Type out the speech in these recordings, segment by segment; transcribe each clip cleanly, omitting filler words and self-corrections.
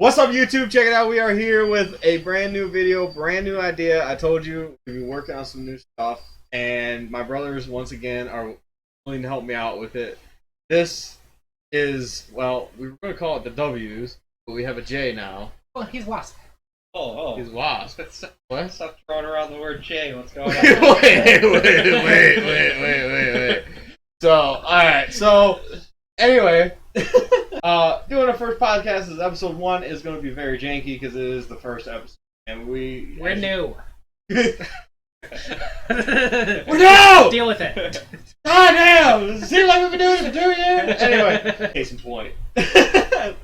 What's up, YouTube? Check it out. We are here with a brand new video, brand new idea. I told you we've been working on some new stuff, and my brothers once again are willing to help me out with it. This is, well, we were going to call it the W's, but we have a J now. Oh, he's Wasp. Oh. He's Wasp. What? Stop throwing around the word J. What's going on? wait. So, alright, so, anyway, doing our first podcast is episode 1 is going to be very janky because it is the first episode, and we're new. We're new! Deal with it. God damn! Does it seem like we've been doing it for 2 years? Anyway, case in point.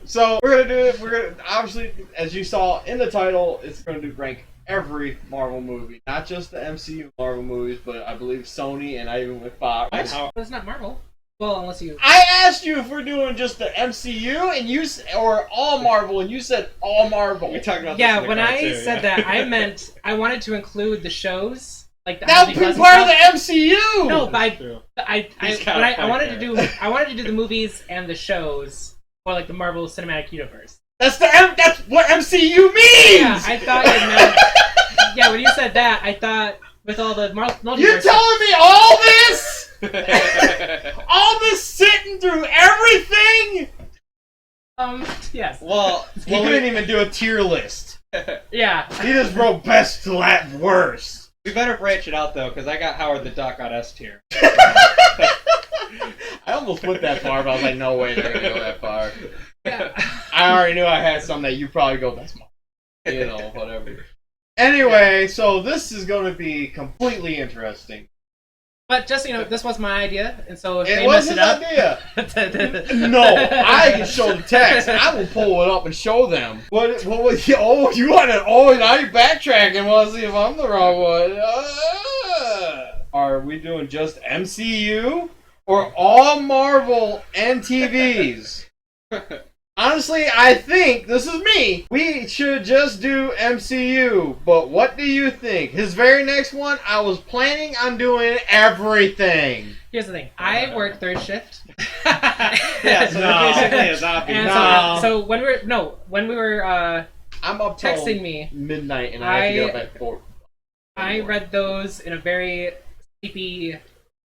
So, we're going to do it, obviously, as you saw in the title, it's going to rank every Marvel movie. Not just the MCU Marvel movies, but I believe Sony, and I even went Fox. But it's not Marvel. Well, unless you... I asked you if we're doing just the MCU, and you or all Marvel, and you said all Marvel. We talked about yeah, this in the when car I too, said that, I meant I wanted to include the shows, like the that would be part of the MCU. No, but I wanted to do the movies and the shows for like the Marvel Cinematic Universe. That's what MCU means. Yeah, I thought you meant. Yeah, when you said that, I thought with all the multiverse. You're telling me all this? All this sitting through everything? Yes. Well, he couldn't even do a tier list. Yeah. He just wrote best to worst. We better branch it out though, because I got Howard the Duck on S tier. I almost went that far, but I was like, no way, they're gonna go that far. Yeah. I already knew I had some that you probably go, that's mine. You know, whatever. Anyway, so this is going to be completely interesting. But just, you know, this was my idea, and so if It they was mess his it up... idea. No, I can show the text. I will pull it up and show them. What was you? Oh, you want to? Oh, now you're backtracking. Want to see if I'm the wrong one? Are we doing just MCU or all Marvel and TVs? Honestly, I think, this is me, we should just do MCU, but what do you think? His very next one, I was planning on doing everything. Here's the thing, I work third shift. Yeah, so they're basically a zombie. And so when we were I'm up till texting me midnight and I have to get up at 4. I read those in a very sleepy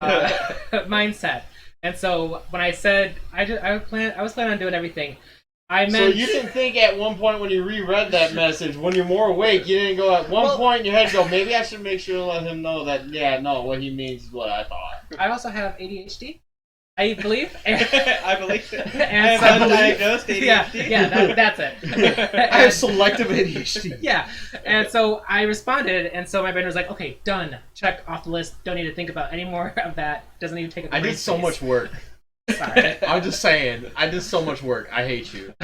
mindset. And so when I said I was planning on doing everything, I meant. So you didn't think at one point when you reread that message, when you're more awake, you didn't go at one point in your head go, maybe I should make sure to let him know that what he means is what I thought. I also have ADHD, I believe. I believe it. And I have undiagnosed ADHD. Yeah, that's it. I have selective ADHD. Yeah, and so I responded, and so my brain was like, okay, done. Check off the list. Don't need to think about any more of that. Doesn't even take up I did so much work. Sorry. I'm just saying, I did so much work. I hate you.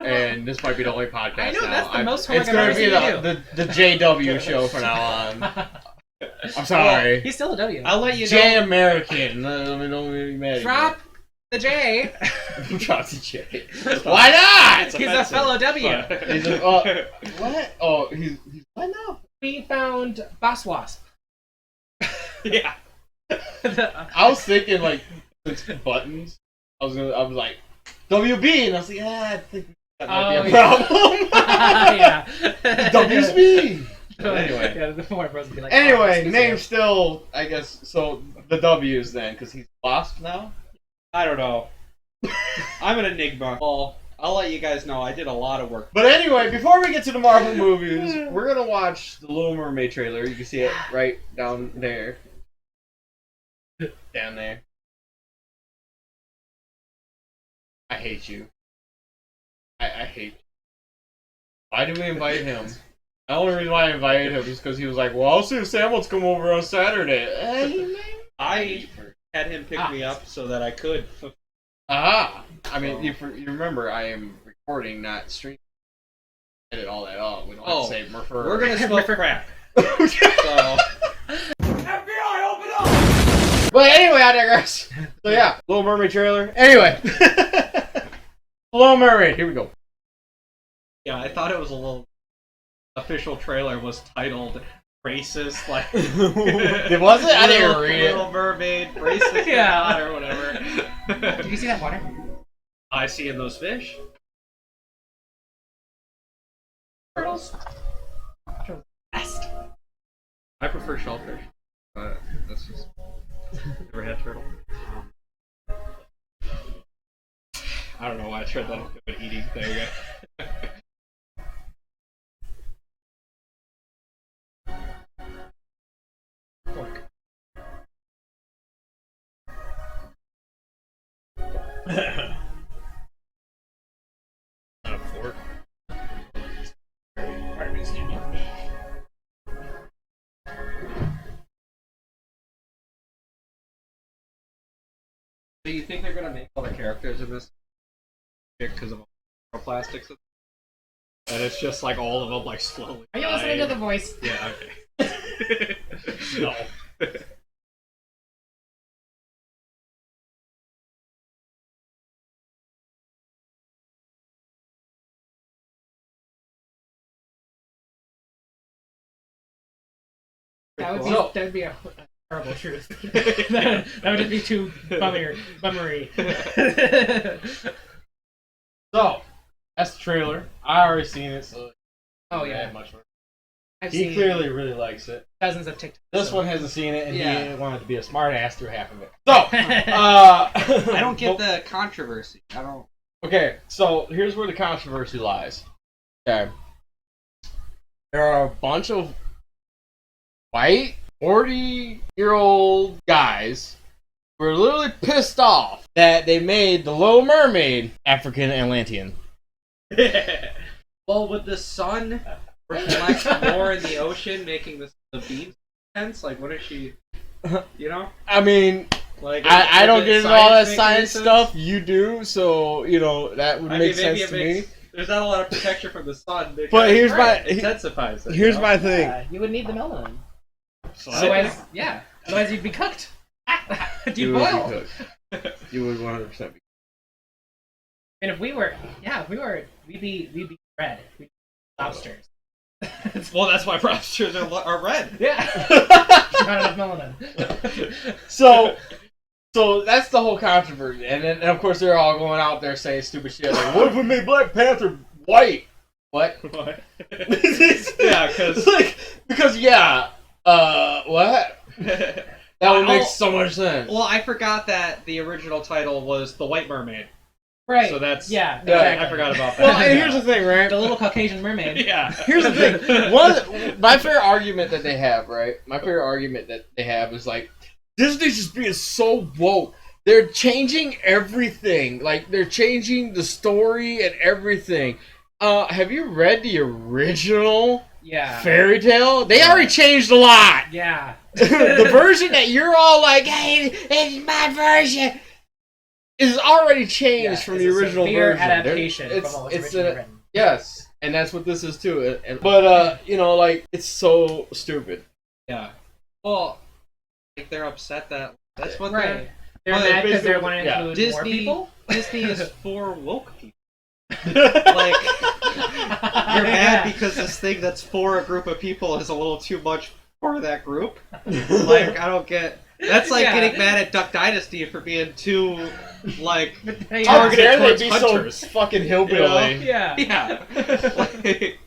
And this might be the only podcast I know, now. that's the most homework it's I've going ever to be seen the JW show from now on. I'm sorry. He's still a W. I'll let you know. J American. Let me don't be mad. Drop the J. Drop the J. Why not? He's a fellow W. He's what? Oh, he's what now? We found Boss Wasp. Yeah. I was thinking like buttons. I was like WB, and I was like, I think that might be a problem. Yeah. WB. Anyway. Yeah, the more bros would be like, Anyway, oh, name still, I guess. So the W's then, because he's Wasp now. I don't know. I'm an enigma. Well, I'll let you guys know I did a lot of work. But anyway, before we get to the Marvel movies, we're gonna watch the Little Mermaid trailer. You can see it right down there. Down there. I hate you. I hate you. Why did we invite him? The only reason why I invited him is because he was like, well, I'll see if Sam wants to come over on Saturday. I had him pick me up so that I could. Aha! I mean, you remember, I am recording, not streaming. Edit all that out. We don't have to say refer. We're gonna smoke crack. So. FBI, open up! But anyway, I digress. So yeah, Little Mermaid trailer. Anyway. Little Mermaid, here we go. Yeah, I thought it was a little... Official trailer was titled racist, like... Was it? I didn't read it. Little Mermaid, racist, Yeah. or whatever. Did you see that water? I see in those fish. turtles. Best. I prefer shellfish, but that's just never had turtle. I don't know why I tried that into an eating thing. Pork. Not a fork. Do you think they're gonna make all the characters in this because of all plastics? And it's just like all of them like slowly. Are you listening to the voice? Yeah. Okay. No. That would be a horrible truth. that would just be too bummery. So, that's the trailer. I already seen it, so Oh I yeah, have much more. I've He seen clearly really likes it. dozens of TikToks. This one hasn't seen it, and Yeah. he wanted to be a smart ass through half of it. So, I don't get the controversy. I don't. Okay, so here's where the controversy lies. Okay. There are a bunch of white, 40-year-old guys who are literally pissed off that they made the Little Mermaid African Atlantean. Well, with the sun reflect more in the ocean, making the beams tense. Like, what is she? You know, I mean, like I don't get into all that science make stuff. You do, so you know that would make maybe sense to it me. makes, there's not a lot of protection from the sun. But here's Right. my intensifies it. here's you know? my thing. Yeah, you would need the melanin. So Otherwise, yeah. Otherwise, you'd be cooked. You'd you would boil. be cooked. You would 100% be. And if we were, we'd be red. We'd be lobsters. Well, that's why lobsters are red. Yeah. Not enough melanin. So that's the whole controversy, and then and of course they're all going out there saying stupid shit like, "What if we made Black Panther white?" What? What? Yeah, because what? That would make so much sense. Well, I forgot that the original title was The White Mermaid. Right. So that's yeah. Yeah, I forgot about that. Well, and here's the thing, right? The little Caucasian mermaid. Yeah. Here's the thing. My favorite argument that they have, right? My favorite argument that they have is like, Disney's just being so woke. They're changing everything. Like, they're changing the story and everything. Have you read the original fairy tale? They already changed a lot. Yeah. The version that you're all like, hey, it's my version, is already changed from the original version. Adaptation It's from what was it's originally a written. yes, and that's what this is too. But you know, like it's so stupid. Yeah. Well, like they're upset that that's what Right. They're well, mad because they basically- want to yeah. include more Disney. people. Disney is for woke people. Like you're mad because this thing that's for a group of people is a little too much for that group. Like I don't get. That's like getting mad at Duck Dynasty for being too like Hey, How targeted dare they towards be hunters. so fucking hillbilly? Yeah. Yeah. Like,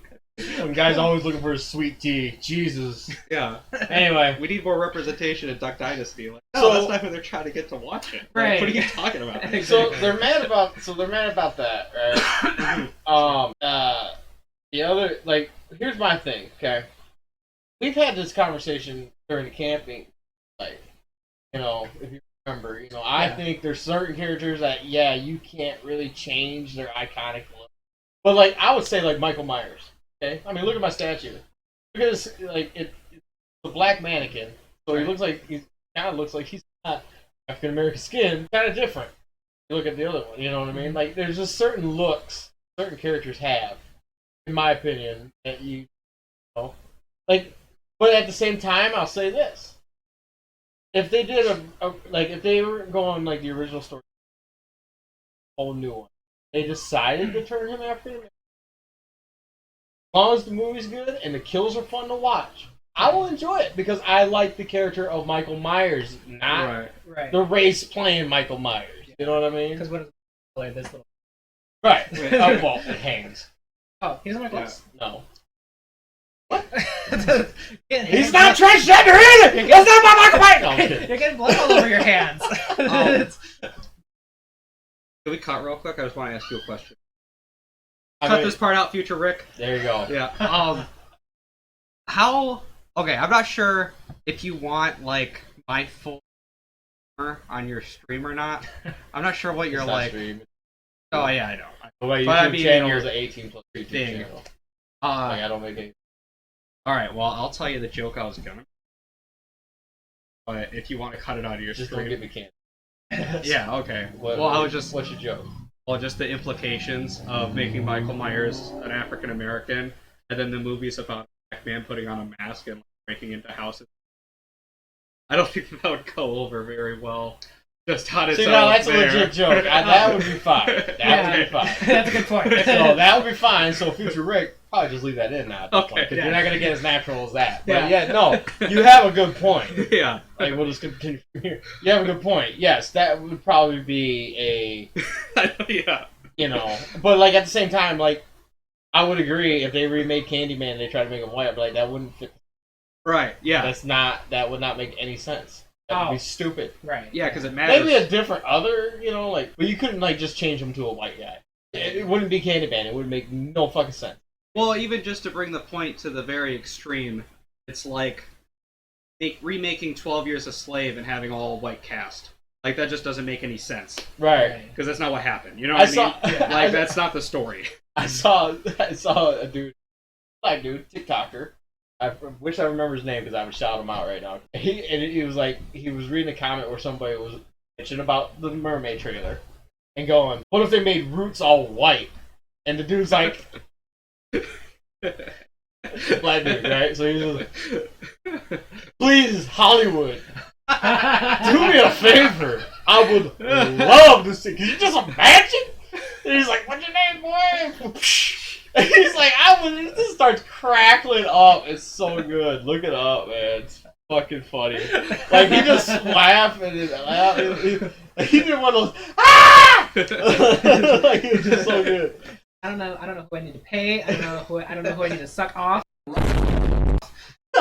When guys always looking for a sweet tea. Jesus. yeah. Anyway, We need more representation in Duck Dynasty. Like, no, So- that's not who they're trying to get to watch it. Like, Right. what are you talking about? so they're mad about that, right? The other here's my thing. Okay, we've had this conversation during the camping, like, you know, if you remember, you know, I think there's certain characters that you can't really change their iconic look, but like I would say like Michael Myers. Okay, I mean look at my statue. Look at this, like it's a black mannequin, so he kind of looks like he's got African American skin, kind of different. You look at the other one, you know what I mean? Like there's just certain looks certain characters have, in my opinion, that you know, like. But at the same time, I'll say this: if they did if they were going like the original story, whole new one, they decided to turn him African American. As long as the movie's good and the kills are fun to watch, I will enjoy it because I like the character of Michael Myers, not Right. the race playing Michael Myers. You know what I mean? Because what is this little? Right. Well, it hangs. Oh, he doesn't wear gloves. No. He's not transgender either! That's not my Michael Myers! No, I'm kidding. You're getting blood all over your hands. Can we cut real quick? I just want to ask you a question. I Cut mean, this part out, future Rick. There you go. Yeah. How? Okay, I'm not sure if you want like my full on your stream or not. I'm not sure what you're like. Stream. Oh yeah, I know. My YouTube But I mean, channel your is an 18 plus YouTube thing. channel. Like, I don't make any. All right. Well, I'll tell you the joke I was gonna. But if you want to cut it out of your Just stream, don't get me canceled. yeah. Okay. What, well, I was just. What's your joke? Well, just the implications of making Michael Myers an African American, and then the movie's about a black man putting on a mask and breaking into houses. I don't think that would go over very well. Just on its See, own now that's a there. legit joke. That would be fine. That would be fine. That's a good point. So that would be fine. So future Rick, probably just leave that in now. Okay. Because you're not gonna get as natural as that. But Yeah. no, you have a good point. Yeah. Like we'll just continue from here. You have a good point. Yes, that would probably be Yeah. But like at the same time, like I would agree if they remade Candyman and they tried to make him white, I'd be like that wouldn't fit. Right. Yeah. That would not make any sense. That would be stupid. Right. Yeah, because it matters. Maybe a different other, but you couldn't like just change him to a white guy. It wouldn't be Candyman. It would make no fucking sense. Well, even just to bring the point to the very extreme, it's like remaking 12 Years a Slave and having all white cast. Like that just doesn't make any sense. Right. Because that's not what happened. You know what I mean? Yeah. Like that's not the story. I saw a dude, black dude, TikToker. I wish I remember his name because I would shout him out right now. He was like, he was reading a comment where somebody was bitching about the Mermaid trailer and going, "What if they made Roots all white?" And the dude's like, black dude, right? So he's like, "Please, Hollywood, do me a favor. I would love to see. Can you just imagine?" And he's like, "What's your name, boy?" And he's like, it just starts crackling up. It's so good. Look it up, man. It's fucking funny. Like, he just laughed and he did one of those, ah! Like, it was just so good. I don't know who I need to pay. I don't know who I need to suck off.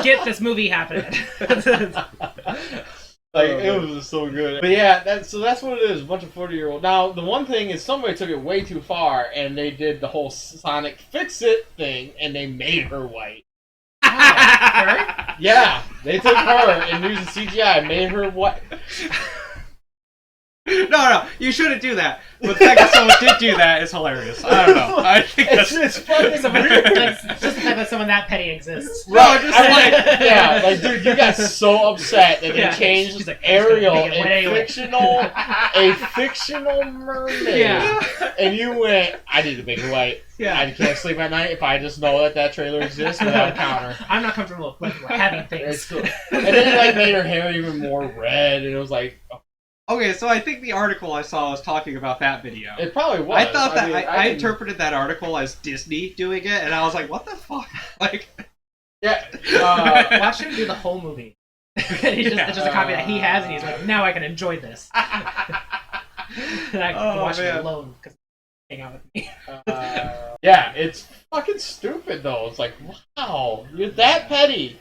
Get this movie happening. Like, it was just so good. But yeah, that's what it is. A bunch of 40-year-old. Now, the one thing is somebody took it way too far, and they did the whole Sonic Fix-It thing, and they made her white. Her? Yeah, they took her and using CGI and made her white. No, you shouldn't do that. But the fact that someone did do that is hilarious. I don't know. I think it's fucking weird. Just the fact that someone that petty exists. Right, like, dude, you got so upset that they changed like, Ariel, anyway. a fictional mermaid. Yeah. And you went, I need to make her white. Yeah. I can't sleep at night if I just know that trailer exists without a counter. I'm not comfortable with having things. It's cool. And then you like made her hair even more red, and it was like, Okay, so I think the article I saw was talking about that video. it probably was. I thought that mean, I interpreted that article as Disney doing it, and I was like, "What the fuck?" Like, yeah. Watch him do the whole movie. It's just a copy that he has, and he's like, "Now I can enjoy this." And I can watch it alone because hang out with me. Yeah, it's fucking stupid though. It's like, wow, you're that petty.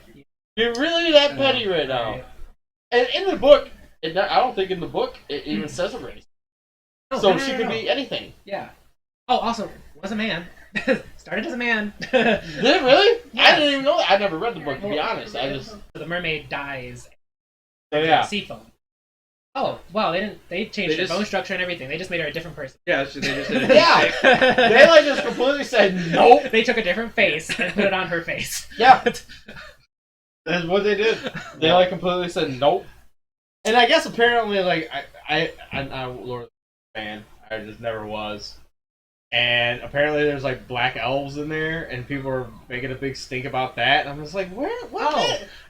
You're really that petty right now. Right. And in the book, I don't think in the book it even says a race. So she could be anything. Yeah. Oh, also, was a man. Started as a man. Did it really? Yes. I didn't even know that. I never read the book, to be honest. The mermaid dies. Yeah. Sea foam. Oh, wow, they changed her bone structure and everything. They just made her a different person. yeah, so they just did it. Yeah. They like just completely said nope. They took a different face and put it on her face. Yeah. That's what they did. They like completely said nope. And I guess apparently, like, I'm Lord of the fan. I just never was. And apparently there's, like, black elves in there, and people are making a big stink about that. And I'm just like, what?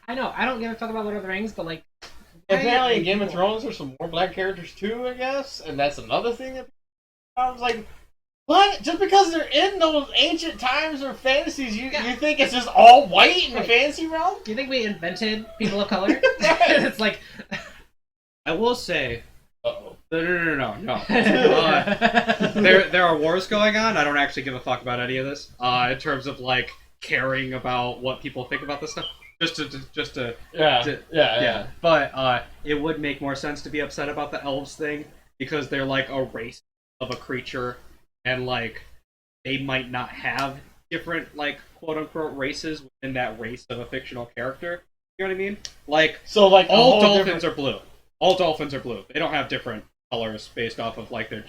I know. I don't give a fuck about Lord of the Rings, but, like... Apparently in Game of Thrones there's some more black characters, too, I guess. And that's another thing that I was like, what? Just because they're in those ancient times or fantasies, you think it's just all white in the fantasy realm? Do you think we invented people of color? It's like... I will say, Uh-oh. No. There are wars going on. I don't actually give a fuck about any of this. In terms of like caring about what people think about this stuff. Just to Yeah. But it would make more sense to be upset about the elves thing because they're like a race of a creature, and like they might not have different like quote unquote races within that race of a fictional character. You know what I mean? Like So like all dolphins are blue. All dolphins are blue. They don't have different colors based off of like their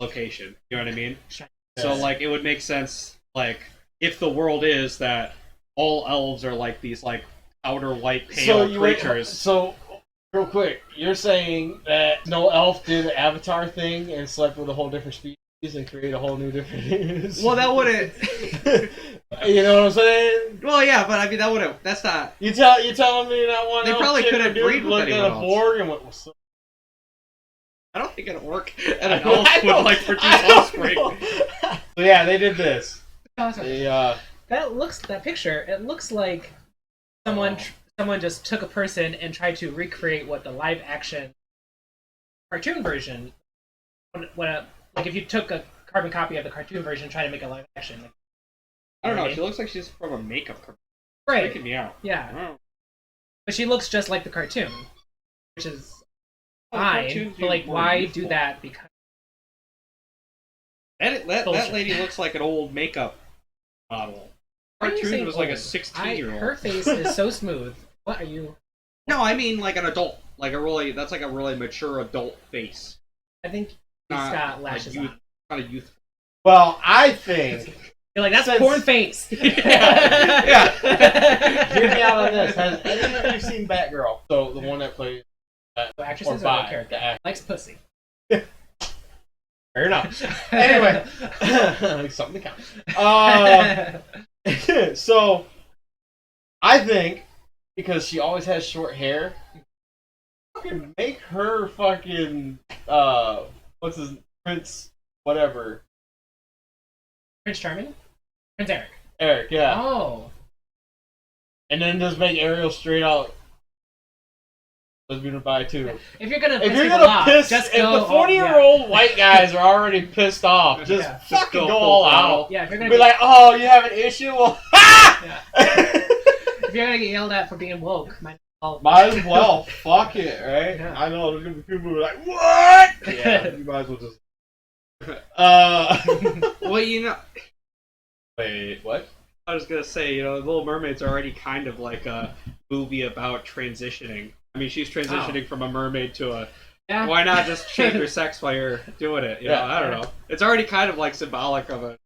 location. You know what I mean? Yes. So like it would make sense like if the world is that all elves are like these like outer white pale creatures. So real quick, you're saying that no elf did the Avatar thing and slept with a whole different species and create a whole new different. Well, that wouldn't. You know what I'm saying? Well, yeah, but I mean that wouldn't. That's not. You telling me that one? They probably couldn't breed with looked anyone at a else. Borg and went. Well, I don't think it'd work. And an elf would like produce offspring. So yeah, they did this. Awesome. They, That picture. It looks like someone just took a person and tried to recreate what the live action cartoon version. Like if you took a carbon copy of the cartoon version and tried to make a live action. Like, I don't know. She looks like she's from a makeup company. Right. Freaking me out. Yeah. But she looks just like the cartoon, which is fine. But like, why do that? Because that lady looks like an old makeup model. Cartoon was like a 16-year-old. Her face is so smooth. What are you? No, I mean like an adult. That's like a really mature adult face. I think he's got lashes on. Not a youth. well, I think. You're like, that's porn face. Yeah. Hear me out on this. Has any of you seen Batgirl? So the one that plays. Actresses or the character? Likes pussy. Fair enough. Anyway, something to count. So, I think because she always has short hair, fucking make her fucking what's his Prince whatever. Prince Charming? Prince Eric. Eric, yeah. Oh. And then just make Ariel straight out lesbian bi too. If you're gonna piss, just if go the 40-year-old white guys are already pissed off, just fucking go all out. Yeah, if you're gonna be like, oh, you have an issue? Well, yeah. If you're gonna get yelled at for being woke, might as well. Fuck it, right? Yeah. I know there's gonna be people who are like, what? Yeah, you might as well just. Well, you know. Wait, what? I was gonna say, Little Mermaid's already kind of like a movie about transitioning. I mean, she's transitioning from a mermaid to a. Yeah. Why not just change your sex while you're doing it? You know, I don't know. It's already kind of like symbolic of a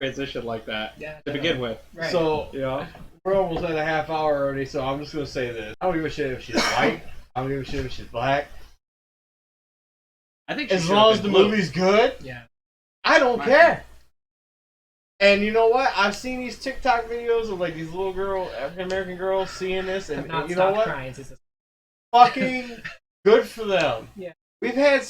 transition like that to begin with. Right. So we're almost at a half hour already. So I'm just gonna say this: I don't give a shit if she's white. I don't give a shit if she's black. I think as long as the movie's good, I don't care. And you know what? I've seen these TikTok videos of like these little African American girls seeing this, and you know what? Fucking good for them. Yeah. We've had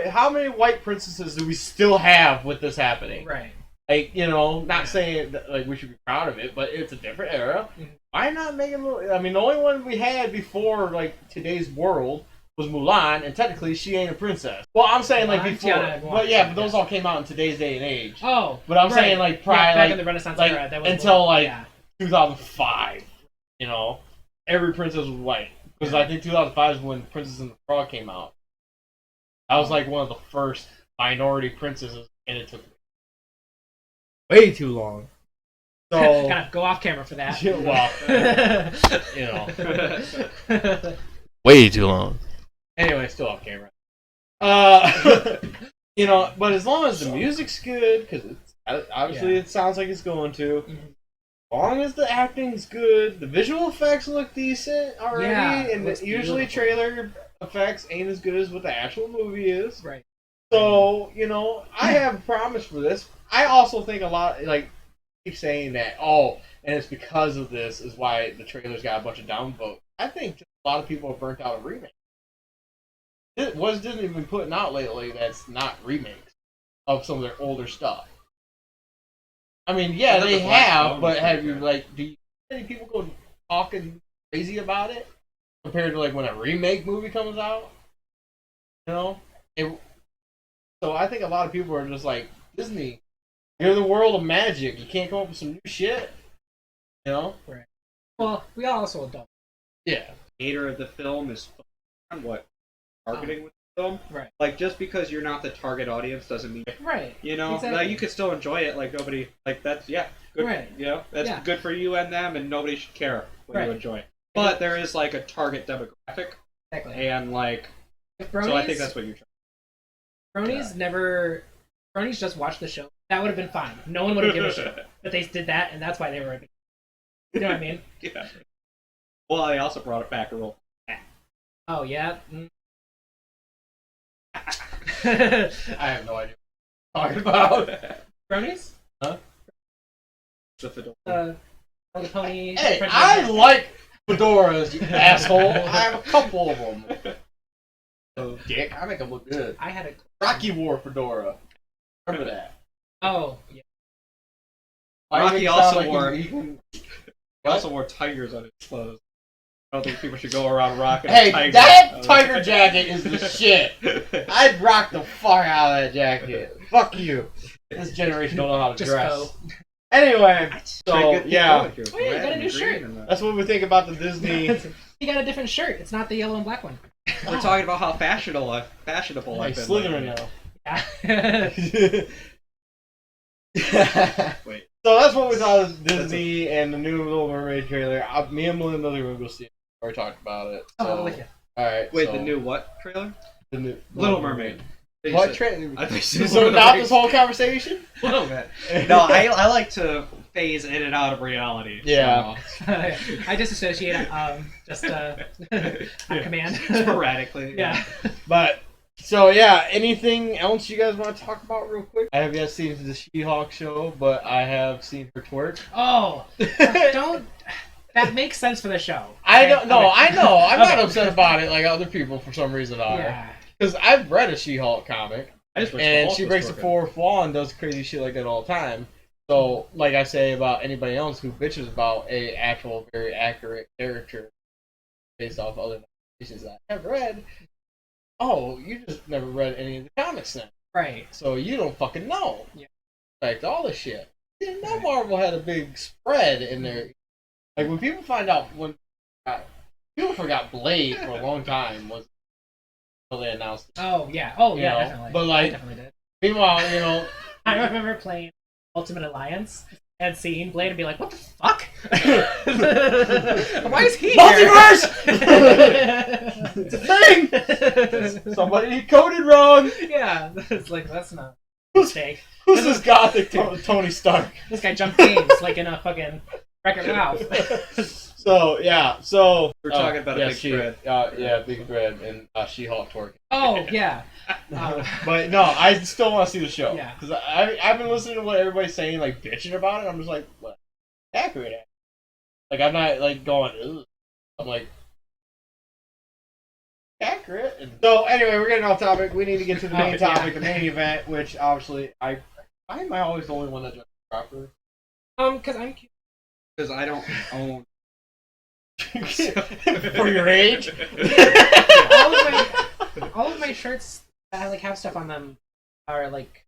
how many white princesses do we still have with this happening? Right. Like, not saying that, like we should be proud of it, but it's a different era. Mm-hmm. Why not make it a little? I mean, the only one we had before like today's world was Mulan, and technically she ain't a princess. Well, I'm saying like before, but those all came out in today's day and age. Oh, but I'm saying like prior, back in the Renaissance era, that was until 2005. Every princess was white because I think 2005 is when Princess and the Frog came out. That was like one of the first minority princesses, and it took way too long. So kind of go off camera for that. Well, way too long. Anyway, still off camera. But as long as the music's good, because obviously it sounds like it's going to. Mm-hmm. As long as the acting's good, the visual effects look decent already, and usually trailer effects ain't as good as what the actual movie is. Right. So I have a promise for this. I also think a lot keep saying that and it's because of this is why the trailer's got a bunch of downvotes. I think just a lot of people are burnt out of remakes. What Disney been putting out lately that's not remakes of some of their older stuff? I mean, they have, but have you do you see any people go talking crazy about it compared to when a remake movie comes out? So I think a lot of people are just like Disney. You're in the world of magic. You can't come up with some new shit. You know? Right. Well, we are also adults. Yeah. Hater of the film is on what marketing with the film. Right. Like just because you're not the target audience doesn't mean Right. you know Exactly. like you could still enjoy it. Like nobody like that's good. Right. You know that's Yeah. good for you and them, and nobody should care what Right. you enjoy. But there is like a target demographic, Exactly. and like If Bronies, so I think that's what you're trying. Bronies just watched the show. That would have been fine. No one would have given a shit. But they did that, and that's why they were. You know what I mean? Yeah. Well, I also brought it back a little. Oh yeah. Mm. I have no idea what you're talking about. Bronies? Huh? The Fedora. The pony. Hey, French I maid. like fedoras, you asshole. I have a couple of them. Oh, dick, I make them look good. I had a. Rocky wore a fedora. Remember that. Oh yeah. Rocky also wore. He What? also wore tigers on his clothes. I don't think people should go around rocking Hey, a tiger. that tiger jacket is the shit. I'd rock the fuck out of that jacket. Fuck you. This generation don't know how to Just dress. go. Anyway, so yeah, Oh, yeah, you got a new shirt. that's what we think about the Disney. He got a different shirt. It's not the yellow and black one. We're talking about how fashionable Like I've been. Slytherin lately. Yeah. Wait. So that's what we thought of Disney and the new Little Mermaid trailer. Me and Melinda are gonna go see it. We already talked about it. So, Oh, I'm with you. all right. Wait, so, the new what trailer? the new Little Mermaid. What trailer? I think so. So not this whole conversation? A little bit. No, I like to phase in and out of reality. Yeah. I disassociate just on command. Sporadically. Yeah. But so yeah, anything else you guys want to talk about real quick? I have yet seen the She-Hulk show, but I have seen her twerk. Oh, don't. That makes sense for the show. I don't know. Okay. I know. I'm not Okay. upset about it like other people for some reason are. Yeah. Because I've read a She-Hulk comic, I just wish the and Hulk she was breaks the twerking. fourth wall and does crazy shit like that all the time. So, like I say about anybody else who bitches about a actual very accurate character based off other nominations that I have read, oh, you just never read any of the comics then. Right. So you don't fucking know. Yeah. Like all this shit. You didn't know Marvel had a big spread in there. Like when people find out people forgot Blade for a long time was until they announced it. Oh yeah. Oh You yeah. know, Definitely. but, like- I definitely did. Meanwhile, you know, I remember playing Ultimate Alliance and seeing Blade and be like, "What the fuck? Why is he multiverse! here?" It's a thing! Somebody coded wrong! Yeah, it's like that's not a mistake. Who's this gothic Tony Stark? This guy jumped games like in a fucking Wreck-It Ralph. So, yeah, so... We're talking about a big thread. Yeah, big thread and She-Hulk twerking. Oh yeah. But no, I still want to see the show. Yeah. Because I've been listening to what everybody's saying, like, bitching about it. I'm just like, what? Accurate. Like, I'm not, like, going, ugh. I'm like, accurate. And so, anyway, we're getting off topic. We need to get to the main topic, the main event, which, obviously, why am I always the only one that judges proper? Because I'm cute. Because I don't own. For your age? all of my shirts that like have stuff on them are like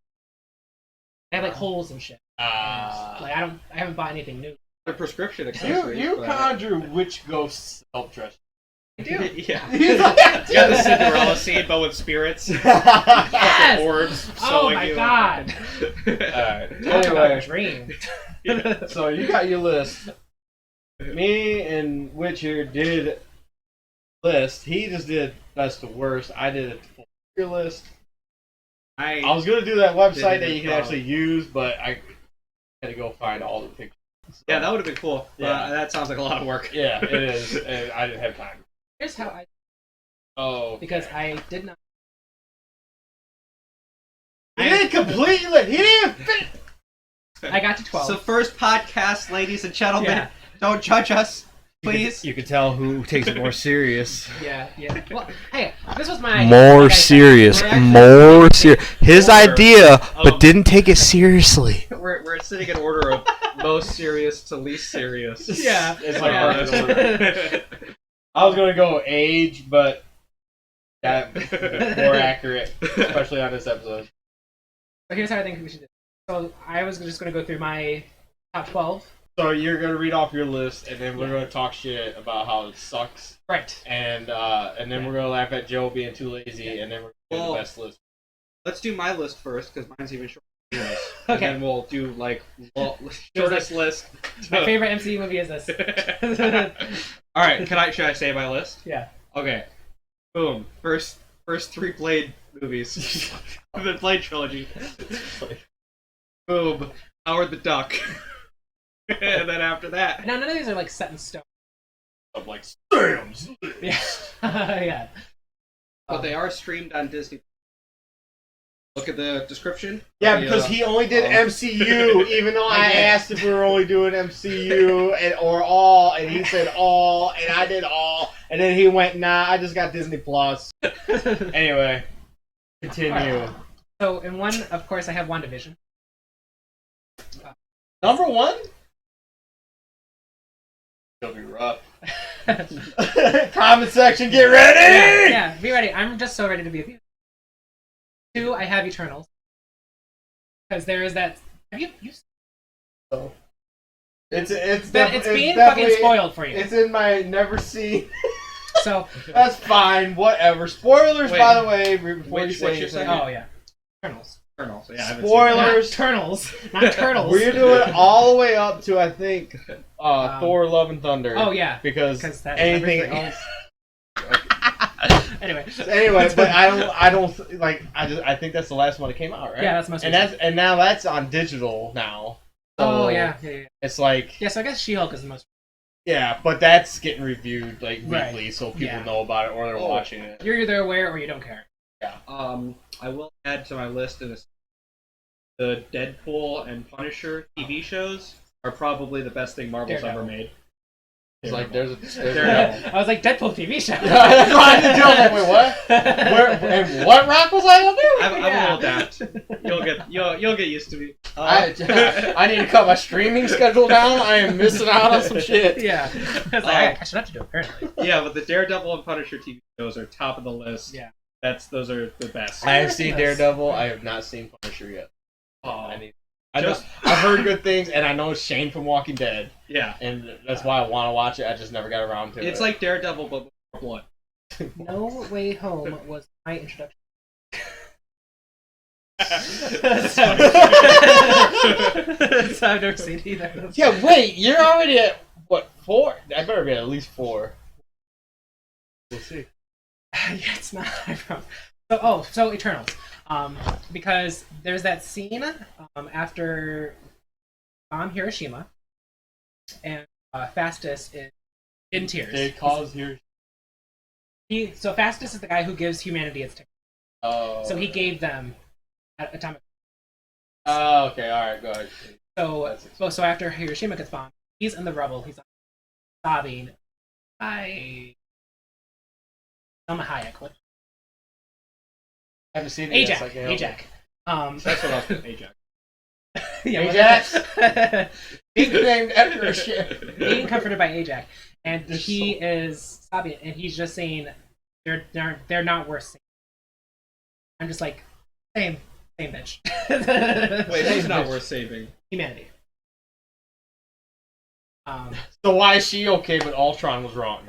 they have like holes and shit. Like I haven't bought anything new. The prescription accessories. You but- conjure which ghosts help dress I do. Yeah. you? You got the Cinderella scene, but with spirits. Yes! Orbs. Oh sewing my you. god! Alright, Talk about a anyway, dream. so you got your list. Me and Witcher did list. He just did best to worst. I did a full tier list. I was gonna do that website that you can actually use, but I had to go find all the pictures. So, Yeah, that would have been cool. But Yeah. that sounds like a lot of work. yeah, it is. And I didn't have time. Here's how I Oh, because I did not. he didn't completely. He didn't fit. I got to 12. So first podcast, ladies and gentlemen. Yeah. Don't judge us, please. You can tell who takes it more serious. Yeah. Well, hey, this was my More like I said, serious, we're actually- more serious. His Order idea, of- but didn't take it seriously. We're sitting in order of most serious to least serious. Yeah. It's like Yeah. perfect order. I was gonna go age, but that more accurate, especially on this episode. But here's how I think we should do it. So I was just going to go through my top 12. So you're gonna read off your list, and then we're gonna talk shit about how it sucks, Right. and then we're gonna laugh at Joe being too lazy, and then we're gonna do the best list. Let's do my list first because mine's even shorter than yours. Okay. And then we'll do shortest list. My favorite MCU movie is this. All right, should I say my list? Yeah. Okay. Boom. First 3 Blade movies. The Blade trilogy. Boom. Howard the Duck. And then after that, Now none of these are like set in stone. I'm like, damn. Yeah. Yeah. but they are streamed on Disney. Look at the description. Yeah, because he only did MCU, even though I asked if we were only doing MCU or all, and he said all, and I did all, and then he went, nah, I just got Disney Plus. Anyway, continue. Right. So in one, of course, I have WandaVision. Number 1? It'll be rough. Comment section, get ready! Yeah, be ready. I'm just so ready to be a viewer. 2, I have Eternals. Because there is that. Have you? So, it's being fucking spoiled for you. It's in my never seen. So that's fine. Whatever. Spoilers, Wait, by the way. Before you say what's your anything. second? oh yeah, Eternals. Eternals. Yeah, I haven't Spoilers. Not Turtles. Not Turtles. We're doing all the way up to I think Thor: Love and Thunder. Oh yeah. Because that's anything number 3. else. Anyway, but I don't like. I think that's the last one that came out, right? Yeah, that's most. And now that's on digital now. So oh yeah. It's like yeah. So I guess She-Hulk is the most. yeah, but that's getting reviewed like Right. weekly, so people Yeah. know about it or they're watching it. You're either aware or you don't care. Yeah. I will add to my list the Deadpool and Punisher TV shows are probably the best thing Marvel's Daredevil. ever made. It's like there's Daredevil. I was like Deadpool TV show. That's why I didn't do it. Wait, what? And what rock was I gonna do? I'm a little daft. You'll get used to me. I need to cut my streaming schedule down. I am missing out on some shit. Yeah. I was like, I should have to do it apparently. Yeah, but the Daredevil and Punisher TV shows are top of the list. Yeah. Those are the best. I have seen Daredevil. I have not seen Punisher yet. Oh, I've heard good things, and I know Shane from Walking Dead, yeah. and that's why I want to watch it. I just never got around to it. It's like Daredevil, but with more blood. No Way Home was my introduction. So I've never seen either. Yeah, wait, you're already at what 4? I better be at least 4. We'll see. Yeah, it's not. So Eternals. Because there's that scene after bomb Hiroshima, and Fastus is in tears. They cause here. So Fastus is the guy who gives humanity its technology. Oh. So he gave them atomic. Oh, okay. All right. Go ahead. So after Hiroshima gets bombed, he's in the rubble. He's sobbing. Selma Hayek. What? I haven't seen it. Ajax. That's what I was thinking. Ajax. Yeah, Ajax. He's named after a ship. Being comforted by Ajax, and he is sobbing, and he's just saying, "They're not worth saving." I'm just like, same bitch. Wait, who's not worth saving? Humanity. So why is she okay, but Ultron was wrong?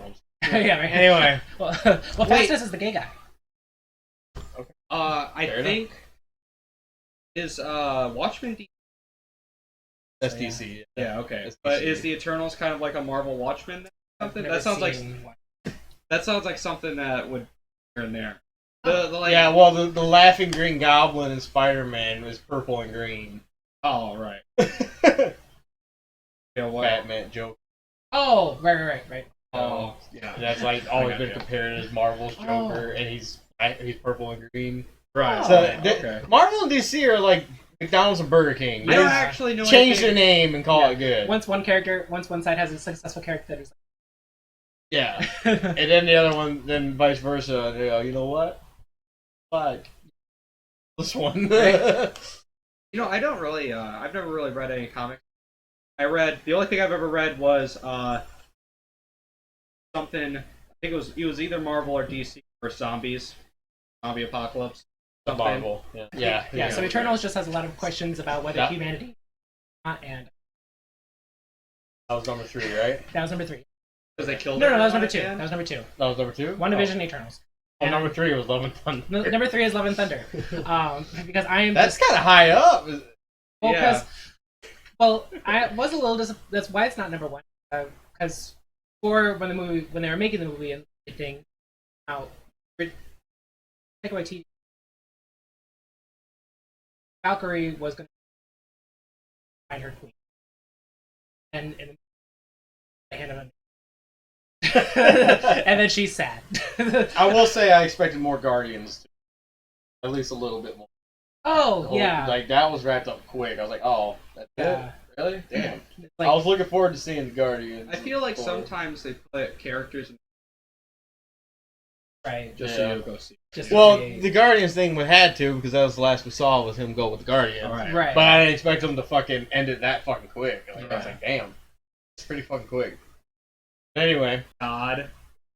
Yeah. Right. Anyway, well, Fastus is the gay guy. Okay. I think is Watchmen DC? That's DC. Yeah, okay. That's But DC. is the Eternals kind of like a Marvel Watchmen then? Something that sounds like something that would here and there. The like, yeah, well, the laughing Green Goblin in Spider-Man was purple and green. oh right. Yeah, what? Batman joke. Oh, right. Oh yeah. That's like always been you. compared as Marvel's Joker, and he's purple and green. Right. So okay. Marvel and DC are like McDonald's and Burger King. I don't They actually know. change their anything. name and call it good. Once one side has a successful character that is Yeah, and then the other one, then vice versa. They go, you know what? Fuck this one. You know, I don't really. I've never really read any comics. The only thing I've ever read was something. I think it was either Marvel or DC for zombie apocalypse. The Marvel. Yeah. Yeah. So Eternals just has a lot of questions about whether Yeah. humanity, and That was number 3, right? that was number 3. Because they killed. No, that was everyone number at 2. the That end? was number 2. That was number 2? One Division, Eternals. Oh, And number 3 was Love and Thunder. Number 3 is Love and Thunder. Because I am. That's kind of high up. Well, Yeah. I was a little that's why it's not number 1. Because when they were making the movie and everything, now take away TV. Valkyrie was going to find her queen, and the hand of him. And then she's sad. I will say I expected more Guardians. At least a little bit more. Oh yeah, Like, that was wrapped up quick. I was like, oh, that's yeah. it? Really? Damn. Like, I was looking forward to seeing the Guardians. I feel like before. sometimes they put characters in right. just Yeah. so you go see. Just Well, create- the Guardians thing we had to, because that was the last we saw was him go with the Guardians. right. But I didn't expect them to fucking end it that fucking quick. Like, I was Yeah. like, damn. It's pretty fucking quick. Anyway. God,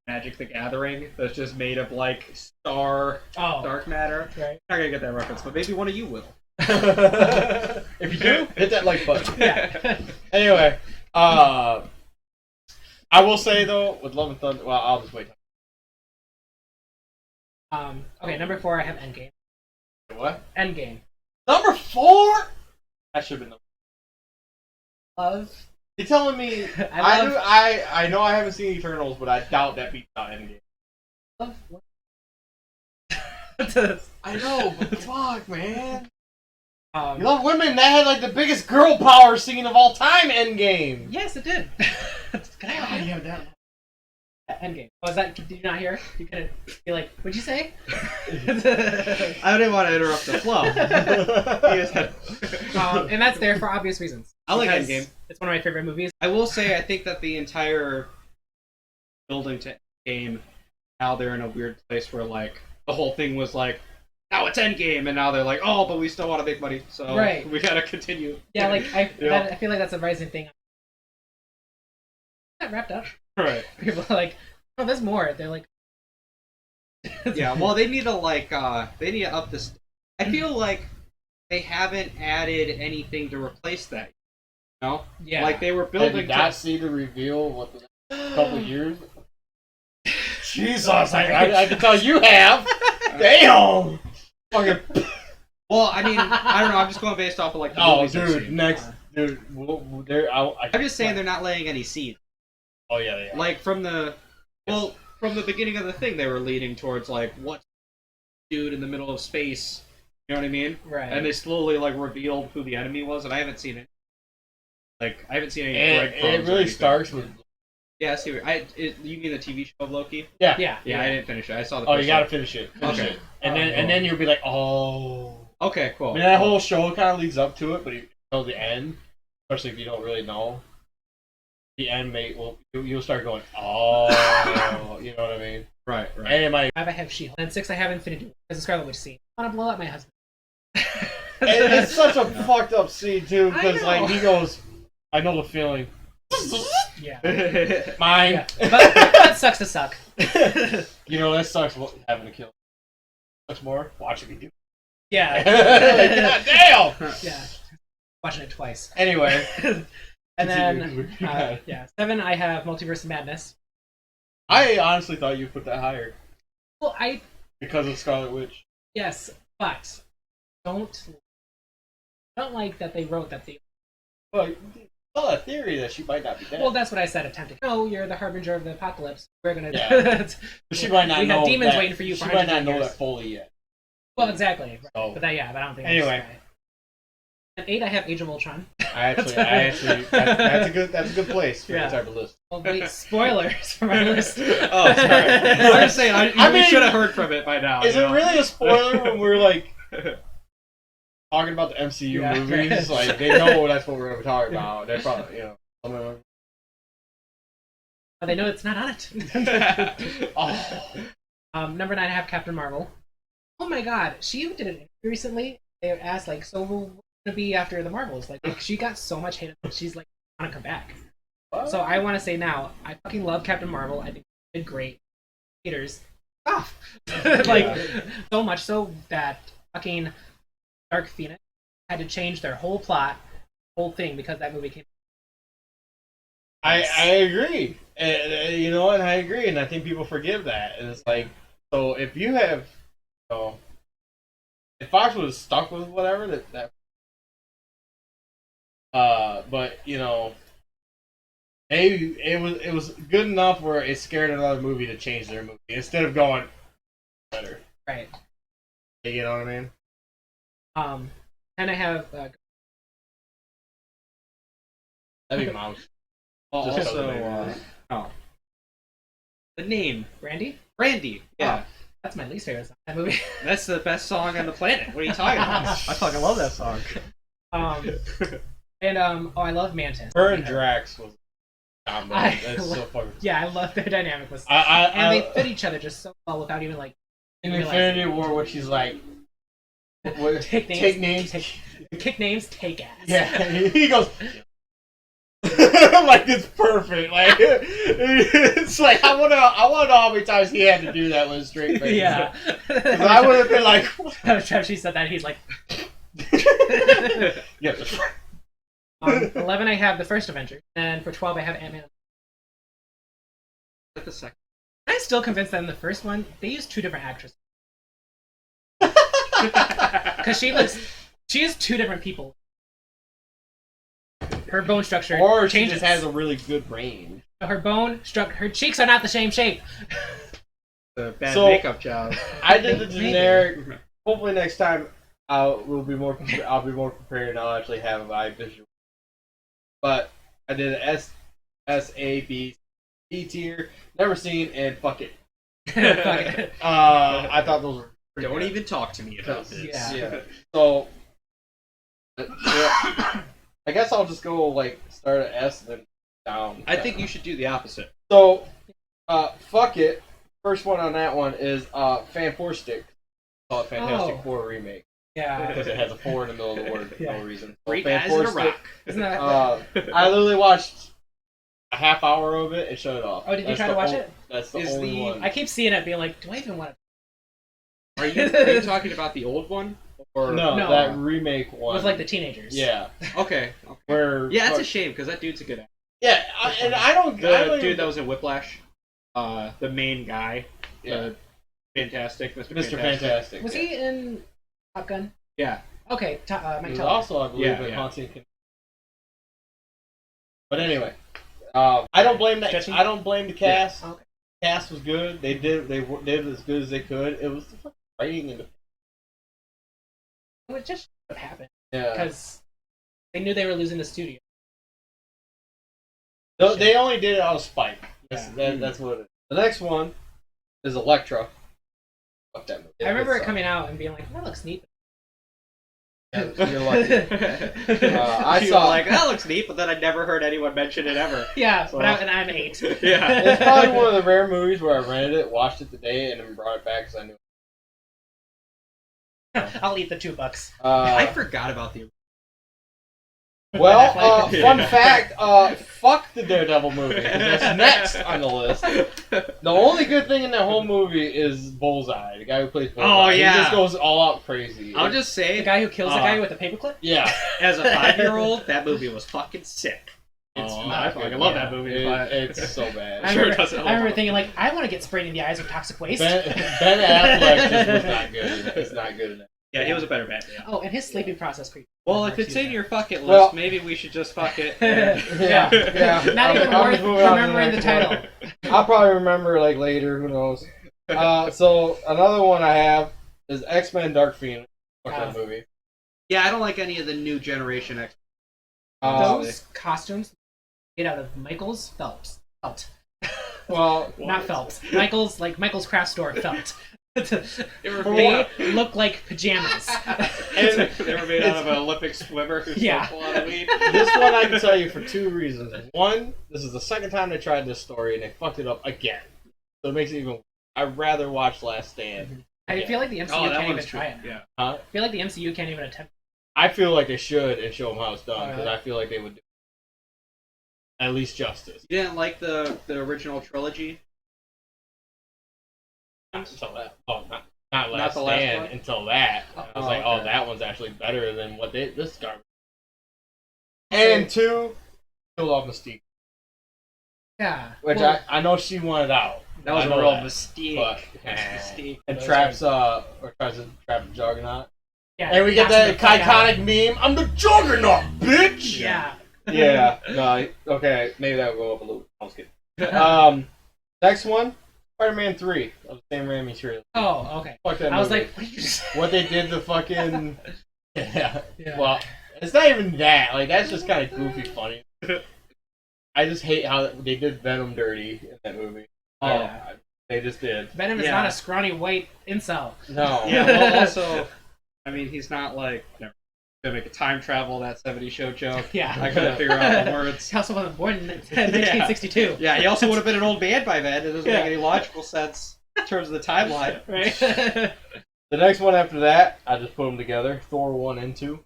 Magic the Gathering that's just made of like dark matter. Right. Not gonna get that reference, but maybe one of you will. If you do, hit that like button. Yeah. Anyway, I will say though, with Love and Thunder, well, I'll just wait. Okay, number 4, I have Endgame. What? Endgame. Number 4? That should have been number. Love. You're telling me I know I haven't seen Eternals, but I doubt that beats out Endgame. Love. I know, but fuck, man. Um, You Love Women, that had like the biggest girl power scene of all time, Endgame. Yes, it did. Can I have yeah, that. Endgame? Was that? Did you not hear? You couldn't. You're like, what'd you say? I didn't want to interrupt the flow. And that's there for obvious reasons. I like Because Endgame. It's one of my favorite movies. I will say, I think that the entire building to Endgame, now they're in a weird place where like the whole thing was like, now it's Endgame, and now they're like, oh, but we still want to make money, so Right. we gotta continue. Yeah, like I Yeah. feel like that's a rising thing. That wrapped up. Right. People are like, oh, there's more. They're like, Yeah. Well, they need to they need to up this. I feel like they haven't added anything to replace that. You know? yeah, Like they were Did building. you not see the reveal? What the couple years? Jesus, I can tell you have. Damn. Fucking. Well, I mean, I don't know. I'm just going based off of like the Oh, movies I've dude, seen. next, dude. There. I'm just saying they're not laying any seeds. Oh yeah, yeah. Like from the beginning of the thing, they were leading towards like what dude in the middle of space. You know what I mean? right. And they slowly like revealed who the enemy was, and I haven't seen it. Like I haven't seen any. And breadcrumbs it or really anything. starts with. Yeah, I see. You mean the TV show of Loki? Yeah. yeah, Yeah, I didn't finish it. I saw the. Oh, first you gotta one. finish it. Okay. And then you'll be like, oh. Okay, cool. I mean, that whole show kind of leads up to it, but until the end, especially if you don't really know, the end you'll start going, oh, you know what I mean? Right. And it might. 5 I have She-Hulk. And 6 I have Infinity War. There's a Scarlet Witch scene. I want to blow up my husband. And it's such a fucked up scene too, I because know. like he goes, I know the feeling. Yeah. Mine. Yeah. But that sucks to suck. You know that sucks. Having to kill. Much more. Watching me do. Yeah. God damn. Yeah. Watching it twice. Anyway. And then, Continue. yeah, 7 I have Multiverse of Madness. I honestly thought you put that higher Well, because of Scarlet Witch. yes, but don't like that they wrote that. Well, it's not a theory that she might not be dead. Well, that's what I said. Attempting. No, you're the harbinger of the apocalypse. We're gonna. Yeah. She might not we know. had demons that, waiting for you for She might 100 not know years. that fully yet. Well, exactly. Right. So- But I don't think. Anyway. That's right. And 8 I have Age of Ultron. I actually, that's a good place for Yeah. this type of list. Oh wait, spoilers for my list. Oh, sorry. I'm just saying. I We mean, should have heard from it by now. Is you it know? really a spoiler when we're like talking about the MCU Yeah. movies? Like they know that's what we're going to be talking about. They're probably, some of them. But they know it's not on it. Oh, Number 9 I have Captain Marvel. Oh my God, she did an interview recently. They asked like, so what's gonna be after the Marvels? Like she got so much hate. She's like, I want to come back. So I want to say now, I fucking love Captain Marvel. I think she did great. Haters, off. Like so much so that fucking Dark Phoenix had to change their whole plot, whole thing because that movie came. I agree. You know, and I agree, and I think people forgive that. And it's like, so if you have, you know, if Fox was stuck with whatever that but you know, maybe it was good enough where it scared another movie to change their movie instead of going better. Right. You know what I mean? And I have That'd be mouse. Also, the name Randy. Randy. Yeah, That's my least favorite song in that movie. that's the best song on the planet. What are you talking about? I fucking love that song. I love Mantis. Her and Drax was combo. That's so fucking. Yeah, I love their dynamic with And they fit each other just so well without even like in Infinity War, where she's like, take names, kick names, take ass. Yeah, he goes. Like it's perfect. Like it's like I want to know how many times he had to do that with a straight face. Yeah, I would have been like. Every time she said that, he's like. Yeah. 11, I have the first Avenger, and for 12, I have Ant-Man. Like the second. I'm still convinced that in the first one, they used two different actresses. Because she is two different people. Her bone structure Or she changes. just has a really good brain. Her cheeks are not the same shape. The bad So- makeup job. I did the generic. Hopefully next time I'll be more prepared and I'll actually have my visual. But I did an S A B C tier, never seen, and fuck it. Fuck it. I thought those were pretty Don't good. even talk to me about this. Yeah. So yeah, I guess I'll just go like start at S and then down. I think you should do the opposite. So fuck it. First one on that one is Fantastic. Called Fantastic Four remake. Yeah. Because it has a 4 in the middle of the word for Yeah. no reason. Three guys in a rock. Isn't that? I literally watched a half hour of it and shut it off. Oh, did you try to watch it? That's the Is only the- one. I keep seeing it, being like, do I even want Are you talking about the old one? Or no, No. that remake to? one. With like the teenagers. Yeah. Okay. Where Yeah, it's a shame because that dude's a good actor. Yeah, and I don't. The dude that was in Whiplash, the main guy, Yeah. the Fantastic, Mr. Fantastic. Was he in Top Gun? Yeah. Okay, He Mike was Teller. also, I believe, Yeah, in yeah. Haunting. But anyway, I don't blame that. Jesse? I don't blame the cast. Okay. Cast was good. They did as good as they could. It was the fucking writing and the It just should have happened yeah. because they knew they were losing the studio. They only did it out of spite. Yeah. That's what it is. The next one is Elektra. Fuck that movie. I remember it It's, coming out and being like, that looks neat. yeah, you're lucky. I I saw saw- like that looks neat, but then I never heard anyone mention it ever. Yeah, So- and I'm 8. Yeah. It's probably one of the rare movies where I rented it, watched it today, and then brought it back because I knew. I'll eat the $2. I forgot about the. Well, Affleck. fun fact, fuck the Daredevil movie. 'Cause that's next on the list. The only good thing in that whole movie is Bullseye, the guy who plays Bullseye. Oh, yeah. He just goes all out crazy. I'll just say, The guy who kills the guy with the paperclip? Yeah. as a 5-year-old, that movie was fucking sick. It's Oh, not I fucking good. love that movie, but- It's so bad. I Sure remember, doesn't I hold remember up. thinking, like, I want to get sprayed in the eyes with toxic waste. Ben Affleck just was not good. It's not good enough. Yeah, he was a better Batman. Oh, and his sleeping process creep. Well, if it's in your fucking list, Well- maybe we should just fuck it. Yeah, yeah. Not even I'll worth move on to remembering the next title. one. I'll probably remember like later. Who knows? So another one I have is X-Men: Dark Phoenix. Fuck that movie. Yeah, I don't like any of the new generation X. Those costumes made out of Michael's Phelps. Felt. Well, Not Phelps. Michael's craft store felt. They were For made, what? They look like pajamas. And they were made out of an Olympic swimmer who Yeah. smoked a lot of weed. this one I can tell you for 2 reasons. One, this is the second time they tried this story and they fucked it up again. So it makes it even. I'd rather watch Last Stand. I feel like the MCU Oh, that can't even one's true. try it. Yeah. Huh? I feel like the MCU can't even attempt. I feel like they should and show them how it's done because Alright. I feel like they would do at least justice. You didn't like the original trilogy? So that. Oh, not. not Last the last Stand one? until that. I was Oh, like, okay. that one's actually better than what this garbage. And 2, killed off Mystique, Yeah. which Well, I know she wanted out. That was I a know real that, mistake. but- Mistake. And Those traps or tries to trap the Juggernaut. yeah, And we get knocks that the fuck out. iconic meme. I'm the Juggernaut, bitch. Yeah. Yeah. No. Okay. Maybe that will go up a little. I was kidding. Next one, Spider-Man 3 of the Sam Raimi series. Oh, okay. Fuck that I was movie. like, what did you say? What they did to fucking yeah. Yeah. Well, it's not even that. Like that's just kind of goofy, funny. I just hate how they did Venom dirty in that movie. Yeah. They just did. Venom is Yeah. not a scrawny white incel. No. Yeah, well, also, I mean, he's not like gonna make a time travel that 70s show joke. Yeah. I couldn't figure out the words. He also wasn't born in 1962. Yeah, he also would have been an old man by then. It doesn't Yeah. make any logical sense in terms of the timeline. Right? The next one after that, I just put them together. Thor 1 and 2.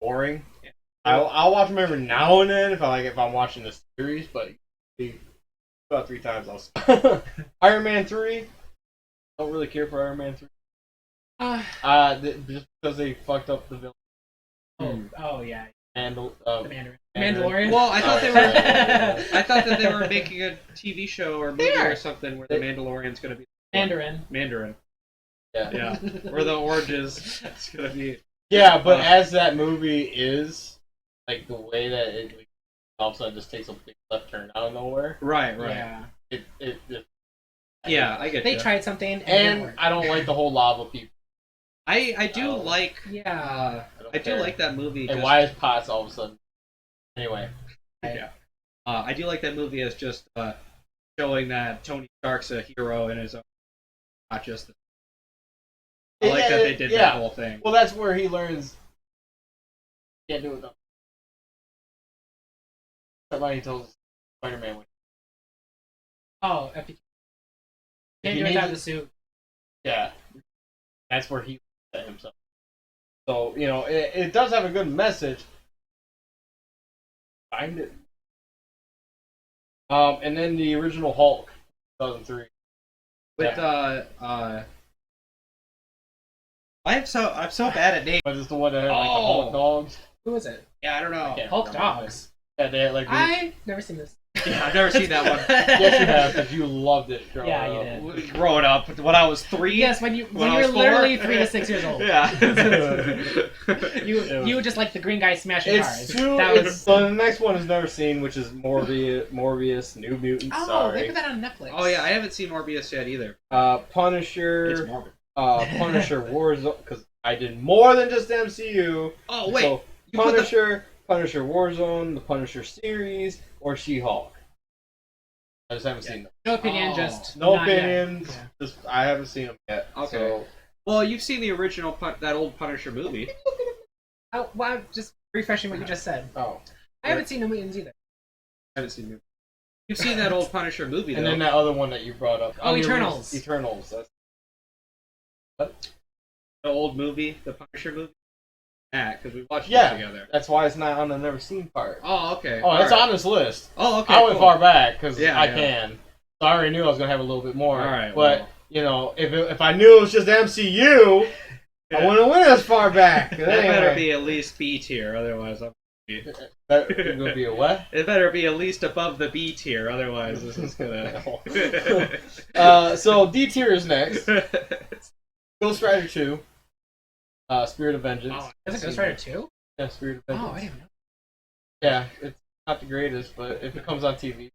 Boring. I'll watch them every now and then if I'm watching the series, but about 3 times I'll stop. Iron Man 3. Don't really care for Iron Man 3. Just because they fucked up the villain. Oh yeah. And The Mandarin. Mandalorian. Well, I thought they were. Yeah. I thought that they were making a TV show or movie are. or something where the Mandalorian's gonna be Mandarin. Mandarin. Yeah. Yeah, where the oranges. It's gonna be. Yeah, but as that movie is, like the way that it like, all of a sudden just takes a big left turn out of nowhere. Right. Yeah. Yeah, I get They you. tried something and it And didn't work. I don't like the whole lava people. I do like. Yeah. I do like that movie. And just- why is Potts all of a sudden? Anyway. Yeah. I do like that movie as just showing that Tony Stark's a hero in his own, not just. I like that they did Yeah. that whole thing. Well, that's where he learns. Can't do it though. Somebody tells Spider-Man. Oh, if you can't He do it without needs- the suit. Yeah. That's where he set himself. So, it does have a good message. Find it. And then the original Hulk, 2003. With I'm so bad at names. Was this the one that had like the Oh. Hulk dogs? Who is it? Yeah, I don't know. I can't Hulk remember. dogs. Yeah, they had like. I've never seen this. Yeah, I've never seen that one. Yes, you have, because you loved it. Growing Yeah, up. you did. Growing up, when I was 3. Yes, when you When I were was 4? literally 3 to 6 years old. Yeah. You just like the green guy smashing It's cars. two. That was. So the next one is never seen, which is Morbius, New Mutant. Oh, sorry. they put that on Netflix. Oh yeah, I haven't seen Morbius yet either. Punisher. It's morbid. Punisher Warzone, because I did more than just MCU. Oh wait, So you put the- Punisher Warzone, the Punisher series, or She-Hulk. I just haven't seen them. No opinion, Oh. just No not yet. opinions. Yeah. Just I haven't seen them yet. Okay. So, Well, you've seen the original that old Punisher movie. Oh, well, just refreshing what you just said. oh. I haven't seen No Mutants either. I haven't seen it. You've seen that old Punisher movie, though. And then that other one that you brought up. Oh, your Eternals. list, Eternals. That's The old movie, the Punisher movie. Yeah, because we watched Yeah. it together. That's why it's not on the never seen part. Oh, okay. Oh, it's All right. on this list. Oh, okay. I went cool. far back because Yeah, I yeah. can. So I already knew I was gonna have a little bit more. All right, but well. if I knew it was just MCU, I Yeah. wouldn't went as far back. That better be at least B tier, otherwise I'm. That gonna be a what? It better be at least above the B tier, otherwise this is gonna. So D tier is next. Ghost Rider 2. Spirit of Vengeance. Oh, Is it Ghost Rider 2? Yeah, Spirit of Oh, Vengeance. I didn't know. Yeah, it's not the greatest, but if it comes on TV, if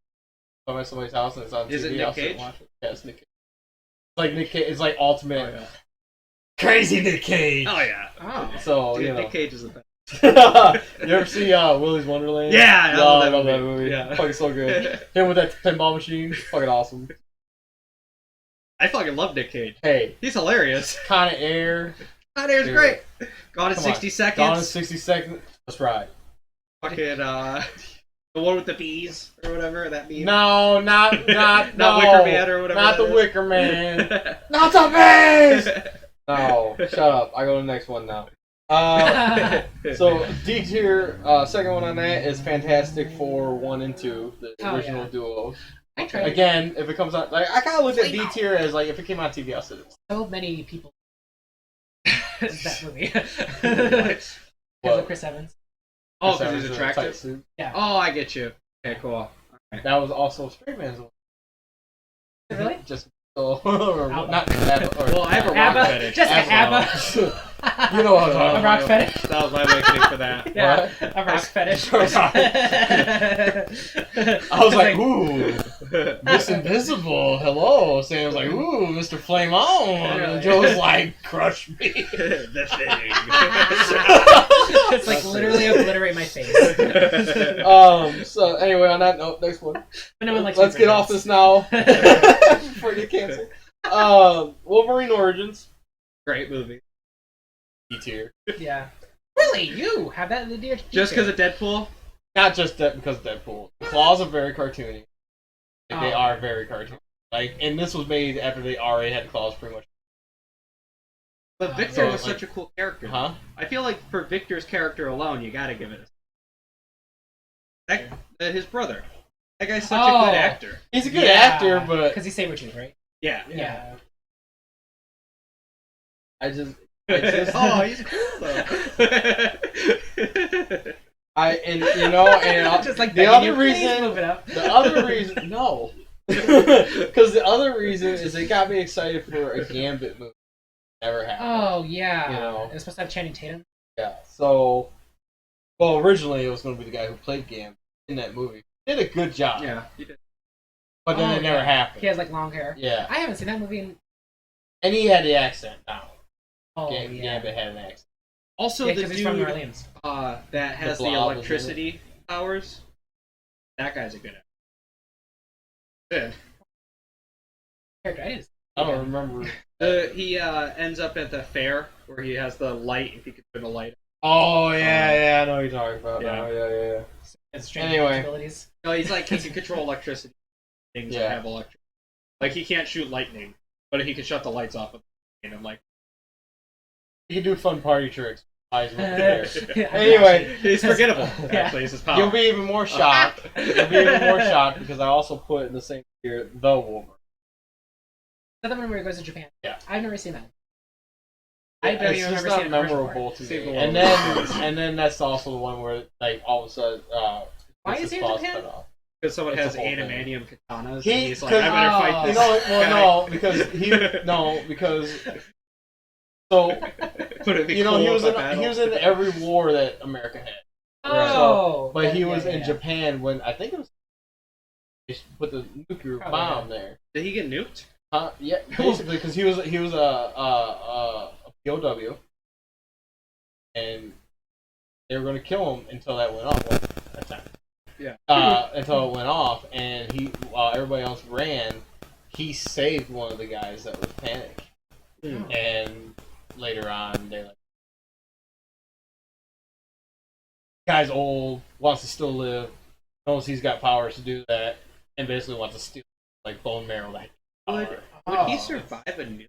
I'm at somebody's house and it's on Is TV, it Nick I'll sit and Cage? watch it. Yeah, it's Nick Cage. It's like Nick Cage. It's like ultimate Oh, yeah. crazy Nick Cage. Oh yeah. Oh. So Dude, you know. Nick Cage is the best. You ever see Willy's Wonderland? Yeah, I love that love that movie. movie. Yeah. Fucking so good. Him with that pinball machine, fucking awesome. I fucking love Nick Cage. Hey, He's hilarious. Con Air. Hot Air's Dude. great. Gone in Come 60 on. seconds. Gone in 60 seconds. Let's ride. Fucking the one with the bees or whatever that meme. No, not Not no. Wicker Man or whatever. Not the that is. Wicker Man. Not the bees. No, shut up. I go to the next one now. So D tier, second one on that is Fantastic Four 1 and 2, the Oh, original yeah. duo. I tried. Again, if it comes out, like I kind of looked at D Flame tier as like if it came out on TV, I'll sit it. So many people. That movie. What? Because of Chris Evans. Oh, Chris because he's Evans in a tight attractive? suit. Yeah. Oh, I get you. Okay, cool. That was also Straight Man's. Really? Just so, or not ABBA, or Well, I have a rock ABBA. fetish. Jessica ABBA. ABBA. You know what I'm talking A about. rock fetish. That was my awakening for that. Yeah, What? a rock fetish. I was like, ooh, Miss Invisible, hello. Sam's like, ooh, Mr. Flame On. And Joe's like, crush me. The thing. It's like literally obliterate my face. So anyway, on that note, next one. But no one likes Let's me get for off this. this now before you get canceled. Wolverine Origins. Great movie. E tier. Yeah. Really? You have that in the deer? Just because of Deadpool? Not just that because of Deadpool. The claws are very cartoony. Like, they Oh. are very cartoony. Like, and this was made after they already had claws pretty much. But Victor So, was like- such a cool character. Huh? I feel like for Victor's character alone, you gotta give it his brother. That guy's such a good actor. He's a good actor, but because he's Sabretooth, right? Yeah. Yeah. I just Oh, he's cool though. Just like the begging other you, please reason, move it up. the other reason, no, because the other reason is it got me excited for a Gambit movie. Never happened. Oh yeah. You know. It was supposed to have Channing Tatum. Yeah. So, well, originally it was going to be the guy who played Gambit in that movie. Did a good job. Yeah, he did. But then Oh, it never yeah. happened. He has like long hair. Yeah. I haven't seen that movie in. And he had the accent now. Oh Gambit had an accent. Also, Yeah, the because he's from New dude Orleans. that has the Blob, isn't electricity powers, that guy's a good actor. Character. I didn't. I don't remember. He ends up at the fair where he has the light, if he could turn the light. Oh, yeah, I know what you're talking about Yeah. now. Yeah. It's strange Anyway. abilities. No, he's like, he can control electricity. Things that Yeah. have electricity. Like, he can't shoot lightning, but he can shut the lights off. And I'm like, You can do fun party tricks. Eyes went there. Yeah, Anyway, he's forgettable. Yeah. Actually, is his power. you'll be even more shocked. You'll be even more shocked because I also put in the same tier the Wolverine. Is that the one where he goes to Japan? Yeah. I've never seen that. I don't It's even just remember not seeing a commercial for memorable it. to Save me. the And world. then that's also the one where like all of a sudden Why gets is he his in paws Japan? cut off. Because someone It's has a whole thing. animanium katanas, He- and he's like, I better Oh. fight You this. know, well, guy. no, because so Would it be you know cool he was if in I battled? every war that America had. Oh. But he yeah, was in yeah. Japan when I think it was they put the nuclear Probably, bomb there. Did he get nuked? Yeah, basically because he was a POW, and they were going to kill him until that went off. Well, that time. Yeah. Until it went off, and he while everybody else ran, he saved one of the guys that was panicked. Hmm. And later on, they like guy's old, wants to still live, knows he's got powers to do that, and basically wants to steal like bone marrow that Would power. he survive a nuke?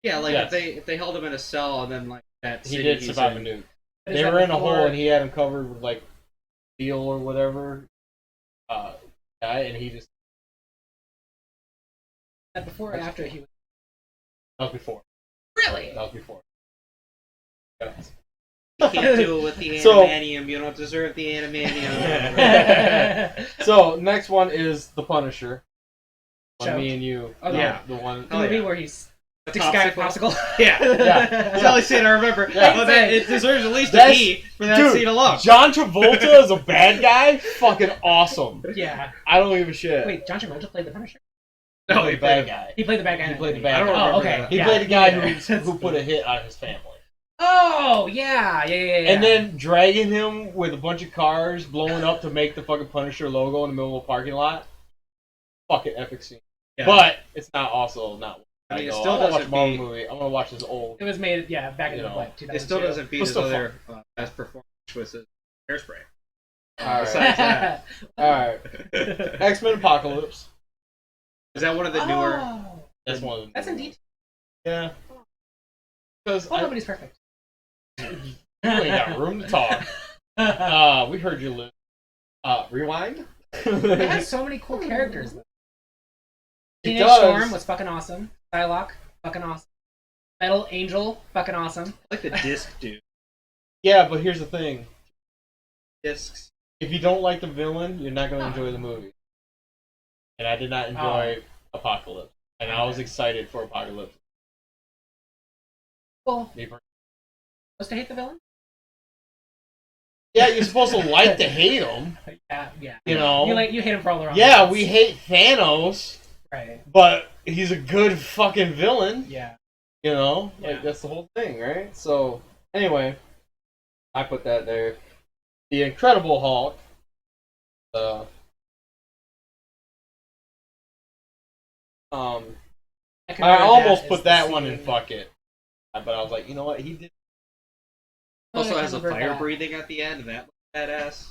Yeah, like Yes. if they held him in a cell and then like that He city did he's survive a in- nuke. Is They that were in a before- hole, and he had him covered with like steel or whatever. Guy, and he just That before or after he was. that was before. Really? That was before. You can't do it with the So- animanium. You don't deserve the animanium. So next one is the Punisher. When Choked. me and you, Oh, no, yeah. the one. The movie yeah. where he's sticks a guy with a popsicle. Yeah. Yeah. That's the only scene I remember. Yeah. Well, then it deserves at least a That's- E for that dude, scene alone. John Travolta is a bad guy. Fucking awesome. Yeah. I don't give a shit. Wait, John Travolta played the Punisher? He No, played he the bad played- guy. He played the bad guy. He in played the movie. bad I don't guy. remember okay. that. He Yeah. played the guy Yeah. who put a hit on his family. Oh, yeah. Yeah. And then dragging him with a bunch of cars blowing up to make the fucking Punisher logo in the middle of a parking lot. Fucking epic scene. Yeah. But it's not also not. I mean, it go, still I'm gonna watch a doesn't Marvel beat- movie. I'm gonna watch this old. It was made, back in You the know, what, 2002. It still doesn't beat What's his the other best performance, which was his Hairspray. Alright. Besides that, Alright. X-Men Apocalypse. is that one of the newer? Oh. That's one of the. That's indeed. Yeah. Because Well, nobody's perfect. you ain't got room to talk. We heard you live. Rewind. It has so many cool characters. Though. It Teenage does. Storm was fucking awesome. Psylocke, fucking awesome. Metal Angel, fucking awesome. I like the disc dude. Yeah, but here's the thing. Discs. If you don't like the villain, you're not going to enjoy the movie. And I did not enjoy Apocalypse. And I was excited for Apocalypse. Cool. Supposed to hate the villain? Yeah, you're supposed to like to hate him. Yeah. You know? You hate him for all the wrong Yeah, reasons. we hate Thanos. Right. But he's a good fucking villain. Yeah. You know? Yeah. Like, that's the whole thing, right? So, anyway. I put that there. The Incredible Hulk. I almost put that one in fuck it. But I was like, you know what? He did. Also has a remember fire that. breathing at the end, and that looks badass.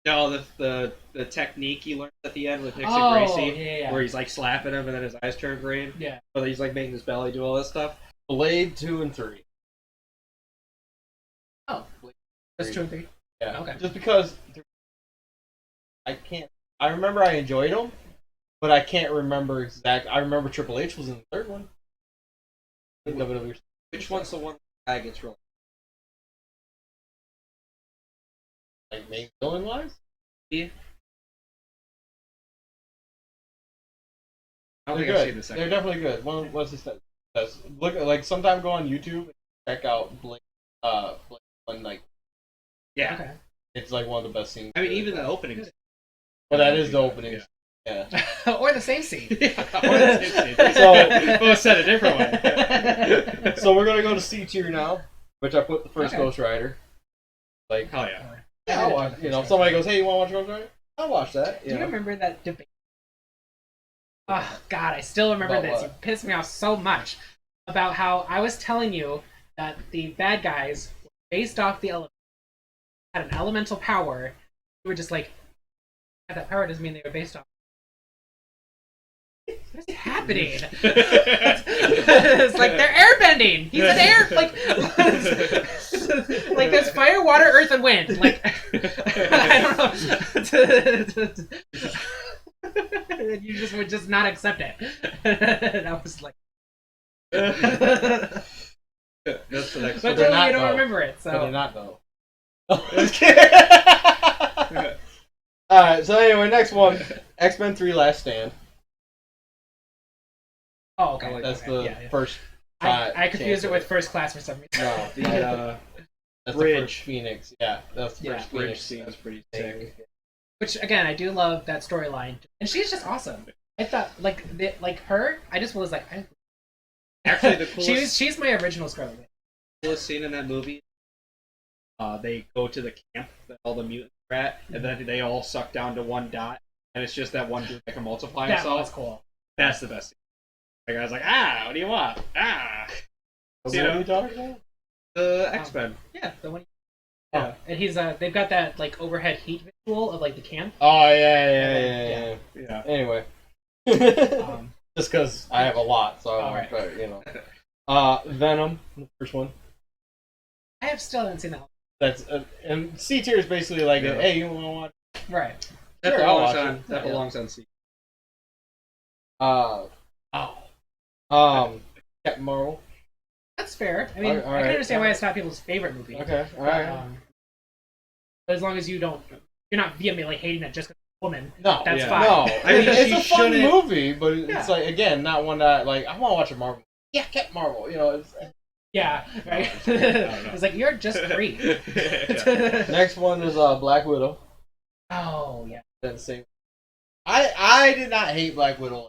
No, the technique he learns at the end with Nixon Gracie, yeah. where he's like slapping him and then his eyes turn green. Yeah. But he's like making his belly do all this stuff. Blade 2 and 3. Oh. That's 2 and 3. Yeah. Okay. Just because I can't. I remember I enjoyed them, but I can't remember exact. I remember Triple H was in the third one. WWE. Which one's the one that gets real? Like main villain wise? Yeah. I don't They're think I've seen good. the second. They're definitely good. What's this? Look, like sometime go on YouTube and check out Blade. Blade one, like Yeah. Okay. it's like one of the best scenes. I mean, even the opening. But that is the opening. Yeah. Or the same scene. So- both said a different way. So we're gonna go to C tier now, which I put the first Okay. Ghost Rider. Like, Hell yeah. yeah, I'll watch. You know, if somebody goes, "Hey, you want to watch Ghost Rider?" I'll watch that. Do you remember that debate? Oh, God, I still remember About this. what? It pissed me off so much about how I was telling you that the bad guys were based off the element, had an elemental power. You were just like, yeah, that power doesn't mean they were based off. What is happening? It's like they're airbending. He's an air like there's fire, water, earth, and wind. Like I don't know. You just would just not accept it. And I was like, That's the next but one. they're totally not, you don't though. remember it. But they're So not though. All right. So anyway, next one, X-Men 3: Last Stand. oh, okay. That's okay. the Yeah. first. I confused chance it with of First Class for some reason. No, The that's the Bridge. first Phoenix. Yeah, that's the Yeah. first bridge Phoenix. scene is pretty sick. Which again, I do love that storyline, and she's just awesome. I thought like her. I just was like, Actually, the coolest, she's my original Scarlet Witch. coolest scene in that movie, they go to the camp that all the mutants are at, and then they all suck down to one dot, and it's just that one dude that can multiply That himself. was cool. That's the best scene. The guy's like, what do you want? What You are know. you talking about? The X-Men. Yeah, the one. Yeah. And he's they've got that like overhead heat visual of like the camp. Oh yeah. Yeah. Anyway, Um, just because I have a lot, so I Alright. want to, you know. Venom, the first one. I still haven't seen that one. That's and C tier is basically like, Yeah. hey, you want to watch? Right. That Sure, I'll belongs watch on. it. That Yeah. belongs on C. Captain Marvel. That's fair. I mean, All I right, can understand all why right. it's not people's favorite movie. Okay, all But, right. but as long as you're not vehemently hating it just because it's a woman. No, That's yeah. fine. no. I mean, it's she a fun shouldn't- movie, but it's Yeah. like again, not one that like I want to watch a Marvel. Yeah, Captain Marvel. You know, it's Yeah, right. No. It's like you're just free. Yeah. next one is Black Widow. Oh yeah. Then same. I did not hate Black Widow.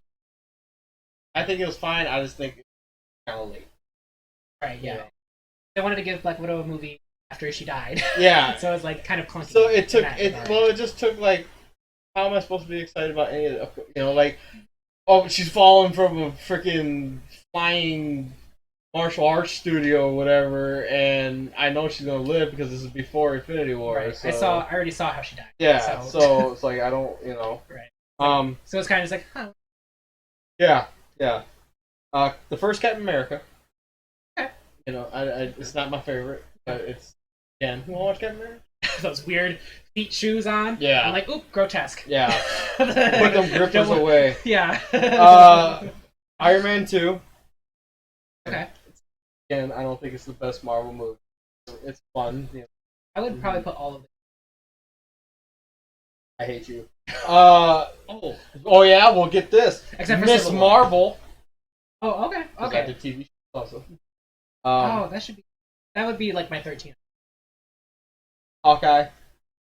I think it was fine. I just think it's kind of late. Right. Yeah. Yeah. They wanted to give Black Widow a movie after she died. Yeah. So it's like kind of clunky. So it took in that it. regard. Well, it just took like, how am I supposed to be excited about any of it? You know, like, oh, she's falling from a freaking flying martial arts studio or whatever, and I know she's gonna live because this is before Infinity War. Right. So, I already saw how she died. Yeah. So it's like I don't, you know. Right. So it's kind of just like, huh. Yeah. Yeah. The first Captain America. Okay. You know, it's not my favorite, but it's again. You want to watch Captain America? those weird feet shoes on. Yeah. I'm like, oop, grotesque. Yeah. Put them grippers Don't- away. Yeah. Iron Man 2. Okay. Again, I don't think it's the best Marvel movie. It's fun. You know. I would probably put all of them. I hate you. Oh yeah, we'll get this. Except for Miss Civil War. Marvel. Oh, okay. 'Cause Okay. I did TV shows also. Oh, that would be like my 13. Hawkeye.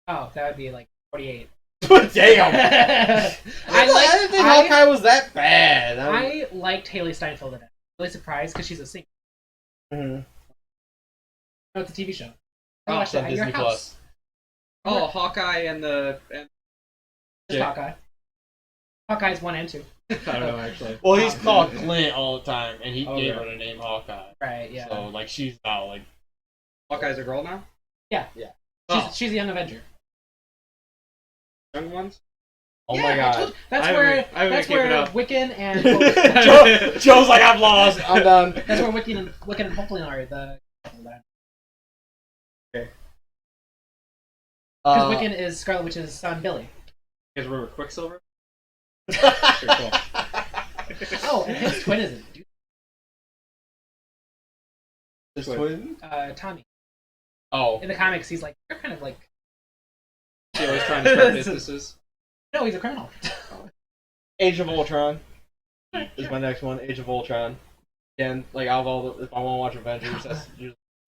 Oh, that would be like 48. Damn. I didn't think Hawkeye was that bad. I liked Haley Steinfeld in it. Really surprised because she's a singer. Mhm. No, it's a TV show. Oh, I watched it on at your Disney house. Plus. Oh, Hawkeye and Just Yeah. Hawkeye. Hawkeye's 1 and 2. I don't know actually. Well, he's called Clint all the time, and he Oh, gave yeah. her the name Hawkeye. Right, yeah. So, like, she's now, like... Hawkeye's a girl now. She's a young Avenger. Young ones. Oh Yeah, my I god. told- That's I where haven't been that's keeping where up. Wiccan and Joe's like, I'm lost. I'm done. that's where Wiccan and hopefully are the because Wiccan is Scarlet Witch's son Billy. You guys remember Quicksilver? Oh, and his twin is it? His twin? Tommy. Oh. In the comics, he's like they're kind of like She always trying to start businesses. no, he's a criminal. Age of Ultron is Sure. my next one. Age of Ultron. Again, like, out of all the... If I want to watch Avengers,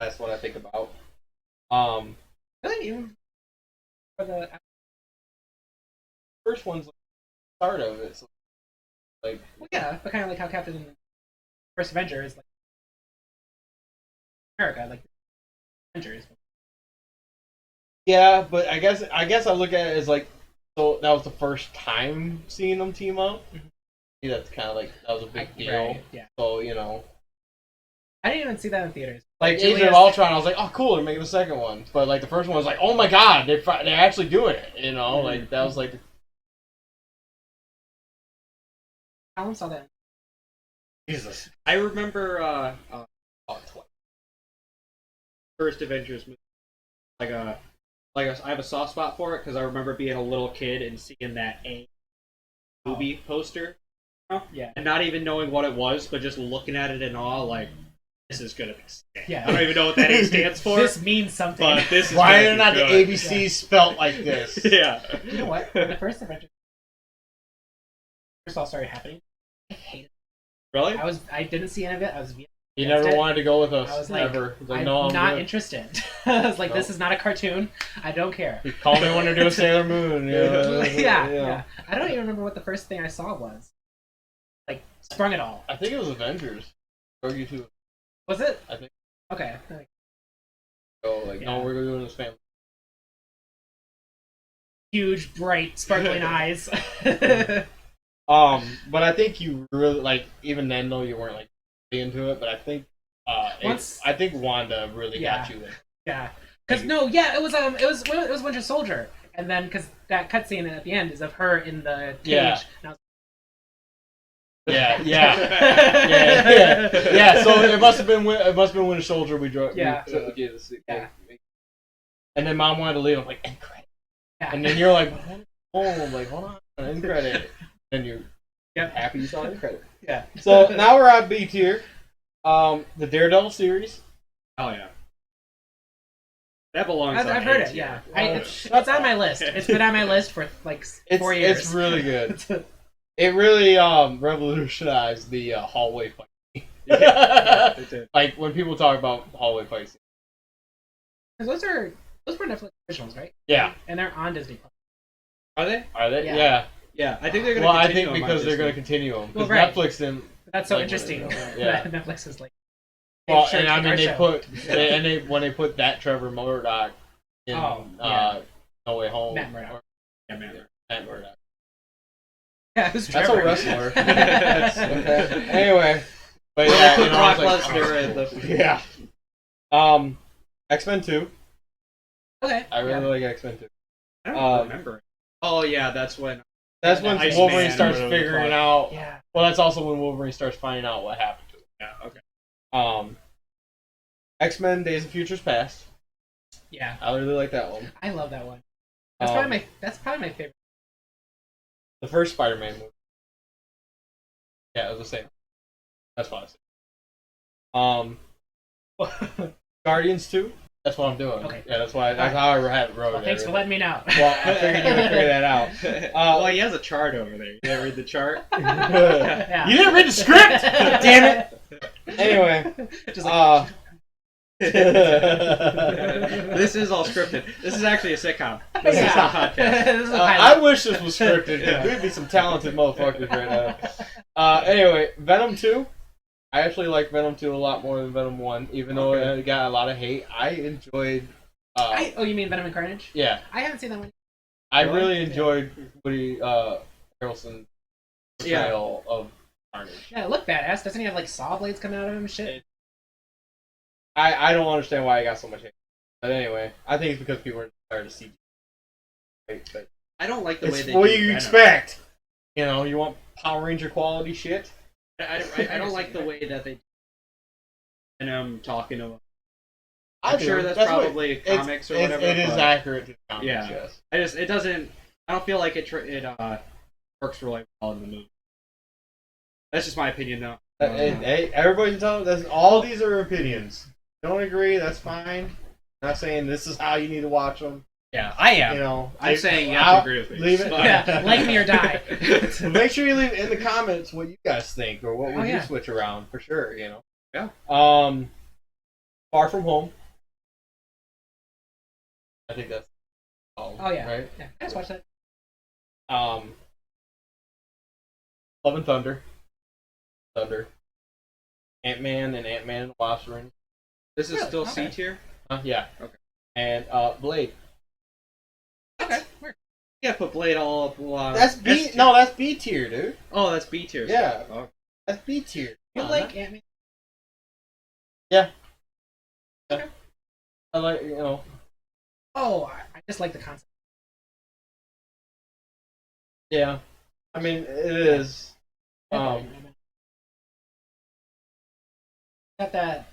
that's what I think about. Really, even for the First one's like the start of it. So, like... well, yeah, but kind of like how Captain First Avenger is like America, like Avengers. Yeah, but I guess I look at it as like, so that was the first time seeing them team up. Mhm. See, that's kind of like, that was a big deal. Right, yeah. So, you know, I didn't even see that in theaters. like Age Julius- of Ultron, I was like, oh cool, they're making the second one. But like the first one was like, oh my god, they're actually doing it. You know, like that was like, Alan saw that. Jesus. I remember first Avengers movie. I have a soft spot for it because I remember being a little kid and seeing that A movie poster, Yeah. and not even knowing what it was, but just looking at it in awe, like this is gonna be sick. Yeah. I don't even know what that A stands for, This means something. but this is Why gonna are be not the good. ABCs spelt like this? Yeah. You know what? When the first Avengers first all started happening, I hated it. Really? I didn't see any of it. I was You against never it. wanted to go with us, I was like, ever. Like, I'm no, I'm not good. interested. I was like, No. this is not a cartoon. I don't care. Call me when they're doing Sailor Moon. Yeah. I don't even remember what the first thing I saw was. Like, sprung it all. I think it was Avengers. Or you two. Was it? I think Okay. so. Like, no, Yeah. we're doing this family. Huge, bright, sparkling eyes. But I think you really like. Even then, though, you weren't like into it. But I think, I think Wanda really got you there. Yeah. Because it was Winter Soldier, and then because that cutscene at the end is of her in the cage. Yeah. And I was Yeah. So it must have been Winter Soldier. We drove. Yeah. Yeah. And then Mom wanted to leave. I'm like, end credit. Yeah. And then you're like, hold on, end credit. And you're Yep. happy you saw end credit. Yeah. So now we're on B tier. The Daredevil series. Oh yeah. That belongs. I've heard it. Yeah. It's on my list. It's been on my list for like 4 years. It's really good. It really revolutionized the hallway fight. Yeah, it did. Like when people talk about hallway fights. Because those were Netflix originals, right? Yeah. And they're on Disney Plus. Are they? Are they? Yeah. Yeah. Yeah, I think they're gonna. Well, I continue think them on because they're going to Disney. continue them. Well, Because right. Netflix didn't. That's so Like, interesting. yeah. That Netflix is like. Well, Sure, and I it's mean, our they show. put when they put that Trevor Murdoch in yeah. No Way Home. Matt Murdock. Yeah, man. Matt Murdock. Yeah, who's That's Trevor? a wrestler. Okay. Anyway, but Well, yeah, they put you know, I Brock was like, Lesnar in the. yeah. X-Men 2. Okay. I really like X-Men 2. I don't remember. Oh yeah, that's when. That's The when Iceman Wolverine or starts whatever the figuring fuck. out. Yeah. Well, that's also when Wolverine starts finding out what happened to him. Yeah. Okay. X-Men Days of Futures Past. Yeah. I really like that one. I love that one. That's probably my favorite. The first Spider-Man movie. Yeah, it was the same. That's what I said. Guardians 2. That's what I'm doing. Okay. Yeah, that's why. That's how I have it wrote. Well, thanks for letting me know. Well, I figured you would figure that out. Well, he has a chart over there. You didn't read the chart? Yeah. You didn't read the script. Damn it. Anyway. Just like, This is all scripted. This is actually a sitcom. This is a podcast. This is a I pilot. wish this was scripted. Yeah. We'd be some talented motherfuckers right now. Anyway, Venom 2. I actually like Venom 2 a lot more than Venom 1, even though it got a lot of hate. I enjoyed... Oh, you mean Venom and Carnage? Yeah. I haven't seen that one. I really enjoyed Woody Harrelson's portrayal of Carnage. Yeah, it looked badass. Doesn't he have like saw blades coming out of him? Shit. I don't understand why he got so much hate. But anyway, I think it's because people are tired of CG. Right? But I don't like the way it's they what do you Venom. expect. You know, you want Power Ranger quality shit? I don't like the way that they. And I'm talking to. I'm sure that's probably comics or whatever. It is but accurate to the comics, Yeah. yes. it doesn't. I don't feel like it works really well in the movie. That's just my opinion, though. Hey, everybody's telling that's all these are opinions. Don't agree, that's fine. Not saying this is how you need to watch them. Yeah, I am. You know, I'm saying you have to agree with me. Leave it. Yeah, like me or die. Make sure you leave in the comments what you guys think or what would you yeah. switch around for sure. You know. Yeah. Far From Home. I think that's. Oh yeah. Right. Yeah, I just watched that. Love and Thunder. Ant-Man and Ant-Man and the Wasp Ring. This is Really? still Okay. C tier. Yeah. Okay. And Blade. Okay. Weird. Yeah, put Blade all up. That's B. No, that's B tier, dude. Oh, that's B tier. Yeah. Oh. That's B tier. You like Ant-Man? Yeah. I like, you know. Oh, I just like the concept. Yeah. I mean, it is. Not that.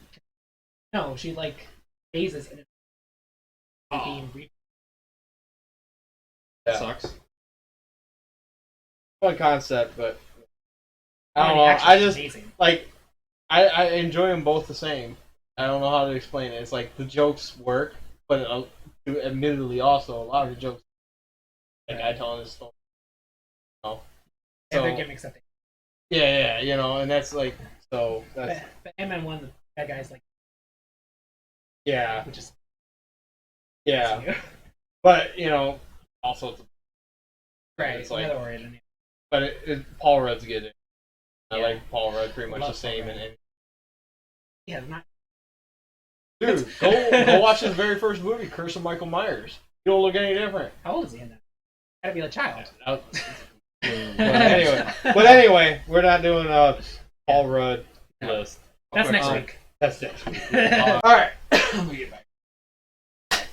No, she like phases in it. Yeah. Sucks. Fun concept, but I Oh, don't the know. action's I just amazing. like I enjoy them both the same. I don't know how to explain it. It's like the jokes work, but admittedly, also a lot of the jokes, like I telling this story. You know? And they're So, gimmicks that they. yeah, you know, and that's like so. That's But Ant-Man won the bad guys like, yeah, which is yeah. But you know, also, right. it's like, Another origin. but Paul Rudd's good. I Yeah. like Paul Rudd pretty much Love the same. Paul Rudd. And Yeah, not. dude, go watch his very first movie, Curse of Michael Myers. You don't look any different. How old is he in that? Gotta be a child. But anyway, we're not doing a Paul Rudd list. That's Okay, next week. That's next week. All right, let me get back.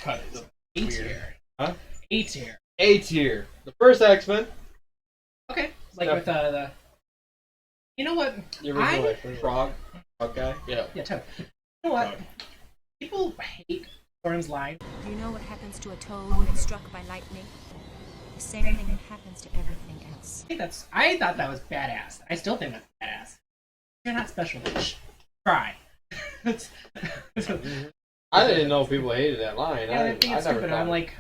Cut it. A Weird. tier. Huh? A tier. A tier. The first X-Men. Okay. Like Yeah. with the. You know what? The original I- X-Men. Frog guy. Yeah. Yeah, totally. You know what? People hate Thorne's line. Do you know what happens to a toad when it's struck by lightning? The same thing that happens to everything else. I thought that was badass. I still think that's badass. You're not special, bitch. Try. I didn't know people hated that line. Yeah, I think it's stupid. I'm like,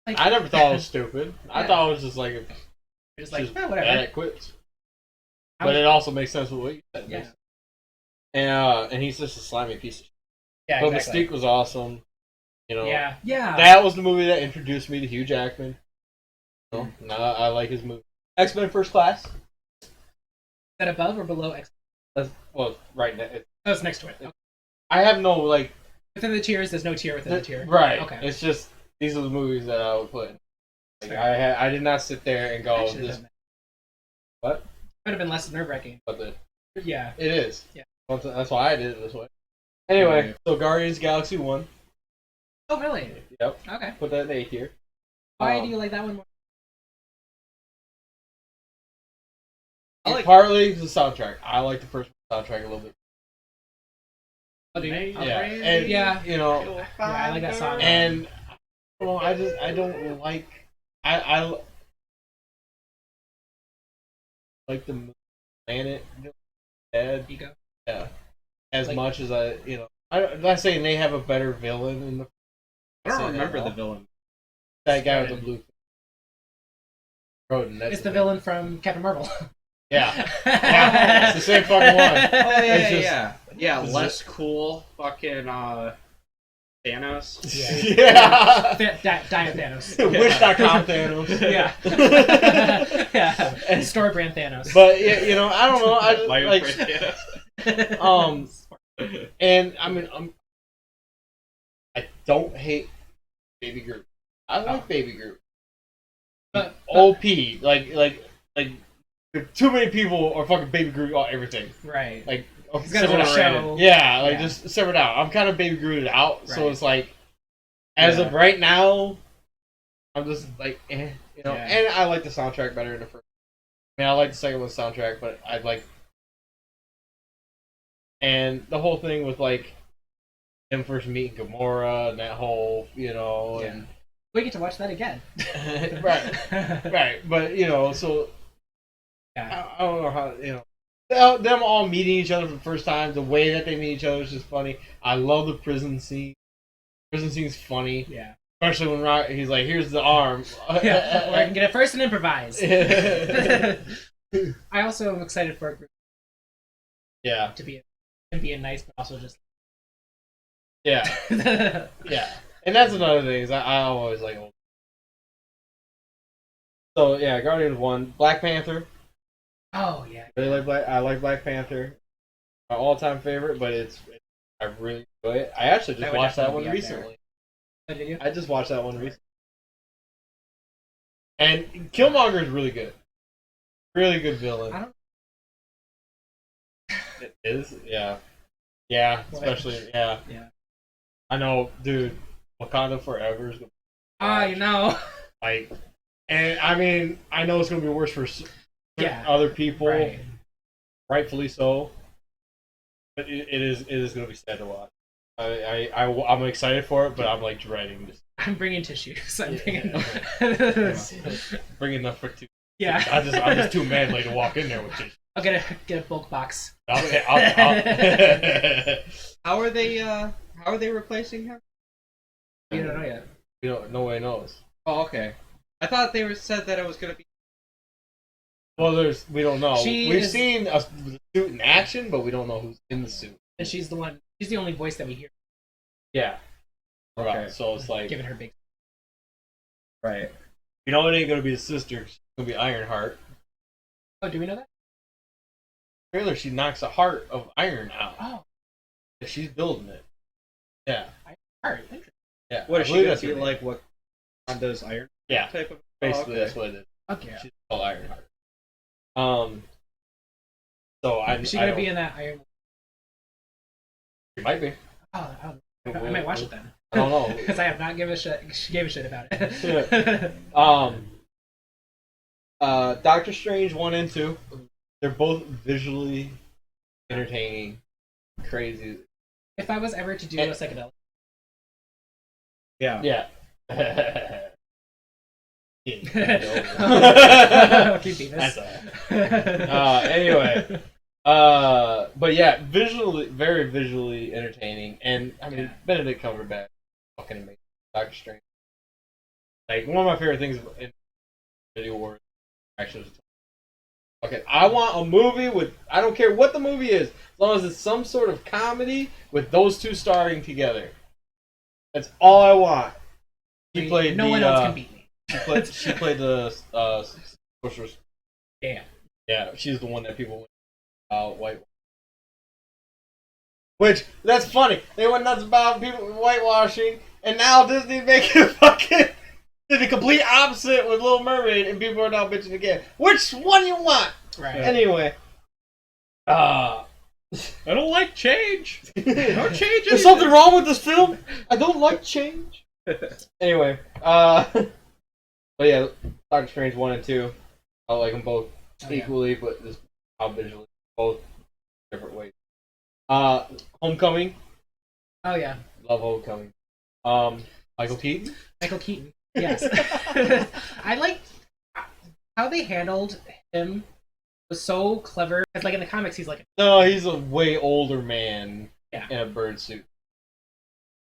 I never thought it was stupid. I Yeah. thought it was just like just like, just oh, bad whatever. at quits. I But was- it also makes sense with what you said. Yeah. And he's just a slimy piece of shit. Yeah, But exactly. Mystique was awesome. You know. Yeah, yeah. That was the movie that introduced me to Hugh Jackman. You know, I like his movie. X-Men First Class. Is that above or below X? That's, well, right now. Oh, it's next to it. Okay. I have no, like... Within the tiers, there's no tier within the tier. Right. Okay. It's just, these are the movies that I would put in. Like, Fair. I did not sit there and go, Actually, this... that What? would have been less nerve-wracking. But Yeah. it is. Yeah. That's why I did it this way. Anyway, so Guardians of the Galaxy 1. Oh, really? Yep. Okay. Put that in A tier. Why do you like that one more? I like- Partly the soundtrack. I like the first soundtrack a little bit. Oh, do you? Yeah, Outrage? and Yeah. you know, Yeah, I like that song. and well, I don't like I like the planet dead. Ego. Yeah, as Like- much as I'm not saying they have a better villain in the. I don't remember the villain. That guy with the Rodin. blue. Rodin. That's It's the villain from Captain Marvel. Yeah, yeah, it's the same fucking one. Oh It's just- yeah. it's Less cool, fucking Thanos. Yeah. Diet Thanos. Wish.com Thanos. Yeah. Yeah. Store brand Thanos. But yeah, I don't know. I just My like friend Thanos. and I mean I don't hate Baby Groot. I like Baby Groot. But- OP like too many people are fucking Baby Groot on everything. Right. Like He's got his own separate- show. Yeah, like Yeah. just separate out. I'm kind of Baby Grooted out, so Right. it's like as Yeah. of right now, I'm just like Yeah. And I like the soundtrack better than the first. I mean, I like the second one's soundtrack, but I like and the whole thing with like him first meeting Gamora and that whole and We get to watch that again. right, but so Yeah. I don't know how them all meeting each other for the first time. The way that they meet each other is just funny. I love the prison scene. Prison scene's funny, Yeah. especially when he's like, "Here's the arm." Yeah. Or I can get it first and improvise. I also am excited for a group Yeah, to be being nice, but also just. yeah, yeah. And that's another thing is I always like. So yeah, Guardians 1, Black Panther. Oh yeah. I like Black Panther. My all-time favorite, but I really enjoy it. I actually That just would watched that definitely one be up there. recently. Did you? I just watched that one recently. And Killmonger is really good. Really good villain. I don't- It is, yeah. Yeah, What? especially, yeah. Yeah. I know, dude. Wakanda Forever is gonna You know. like, and I mean, I know it's gonna be worse for Yeah. other people, Right. rightfully so. But it is gonna be sad to watch. I'm excited for it, but I'm like dreading this. I'm bringing tissues. I'm Yeah. bringing. Bring enough for two. Yeah. I'm just too manly to walk in there with this. I'll get a bulk box. I'll How are they replacing him? You don't know yet. Nobody knows. Oh, okay. I thought they said that it was gonna be. Well, we don't know. She We've is- seen a suit in action, but we don't know who's in the suit. And she's the one. She's the only voice that we hear. Yeah. Okay. Right. So it's like, Giving her big. Right. it ain't gonna be his sister. It's gonna be Ironheart. Oh, do we know that? Trailer, she knocks a heart of iron out. Oh, She's building it. Yeah. alright. Interesting. Yeah. What I is she believe gonna that's be her name. like? What on those iron Yeah. type of? Basically, okay. that's what it is. Okay. She's called Ironheart. So Is she gonna be in that Iron? She might be. Oh, I might watch it then. I don't know. Because I have not given a shit. She gave a shit about it. Doctor Strange 1 and 2. They're both visually entertaining, crazy. If I was ever to do a psychedelic, Yeah. Yeah. keep That's Beavis. anyway. But yeah, very visually entertaining, and I mean Benedict Cumberbatch, fucking amazing. Doctor Strange, like one of my favorite things in Video Wars. Actually, okay, I want a movie with, I don't care what the movie is, as long as it's some sort of comedy with those two starring together. That's all I want. She played no one else can beat me. She played the sorceress. Damn. Yeah, she's the one that people went white. Which, that's funny. They went nuts about people whitewashing, and now Disney's making fucking did the complete opposite with Little Mermaid, and people are now bitching again. Which one you want? Right. Anyway. I don't like change. Don't change There's something wrong with this film? I don't like change. Anyway, but yeah, Doctor Strange 1 and 2. I like them both equally, but just how visually, both different ways. Homecoming, Oh yeah, Love Homecoming. Michael Keaton. Michael Keaton. Yes, I like how they handled him. Was so clever. Because like in the comics, he's like No, he's a way older man Yeah. in a bird suit,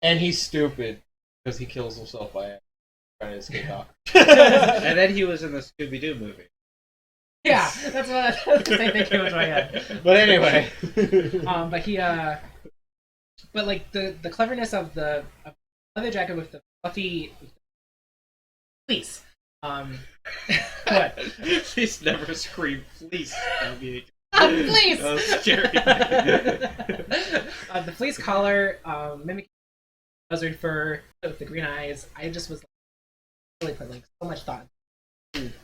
and he's stupid because he kills himself by trying to escape out. And then he was in the Scooby-Doo movie. yeah. That's the same thing came into my head. But anyway, But he but like the cleverness of the leather jacket with the fluffy fleece. What? He's never screamed fleece. Fleece. That was scary. The fleece collar, mimicking buzzard fur with the green eyes. I just was really put like so much thought.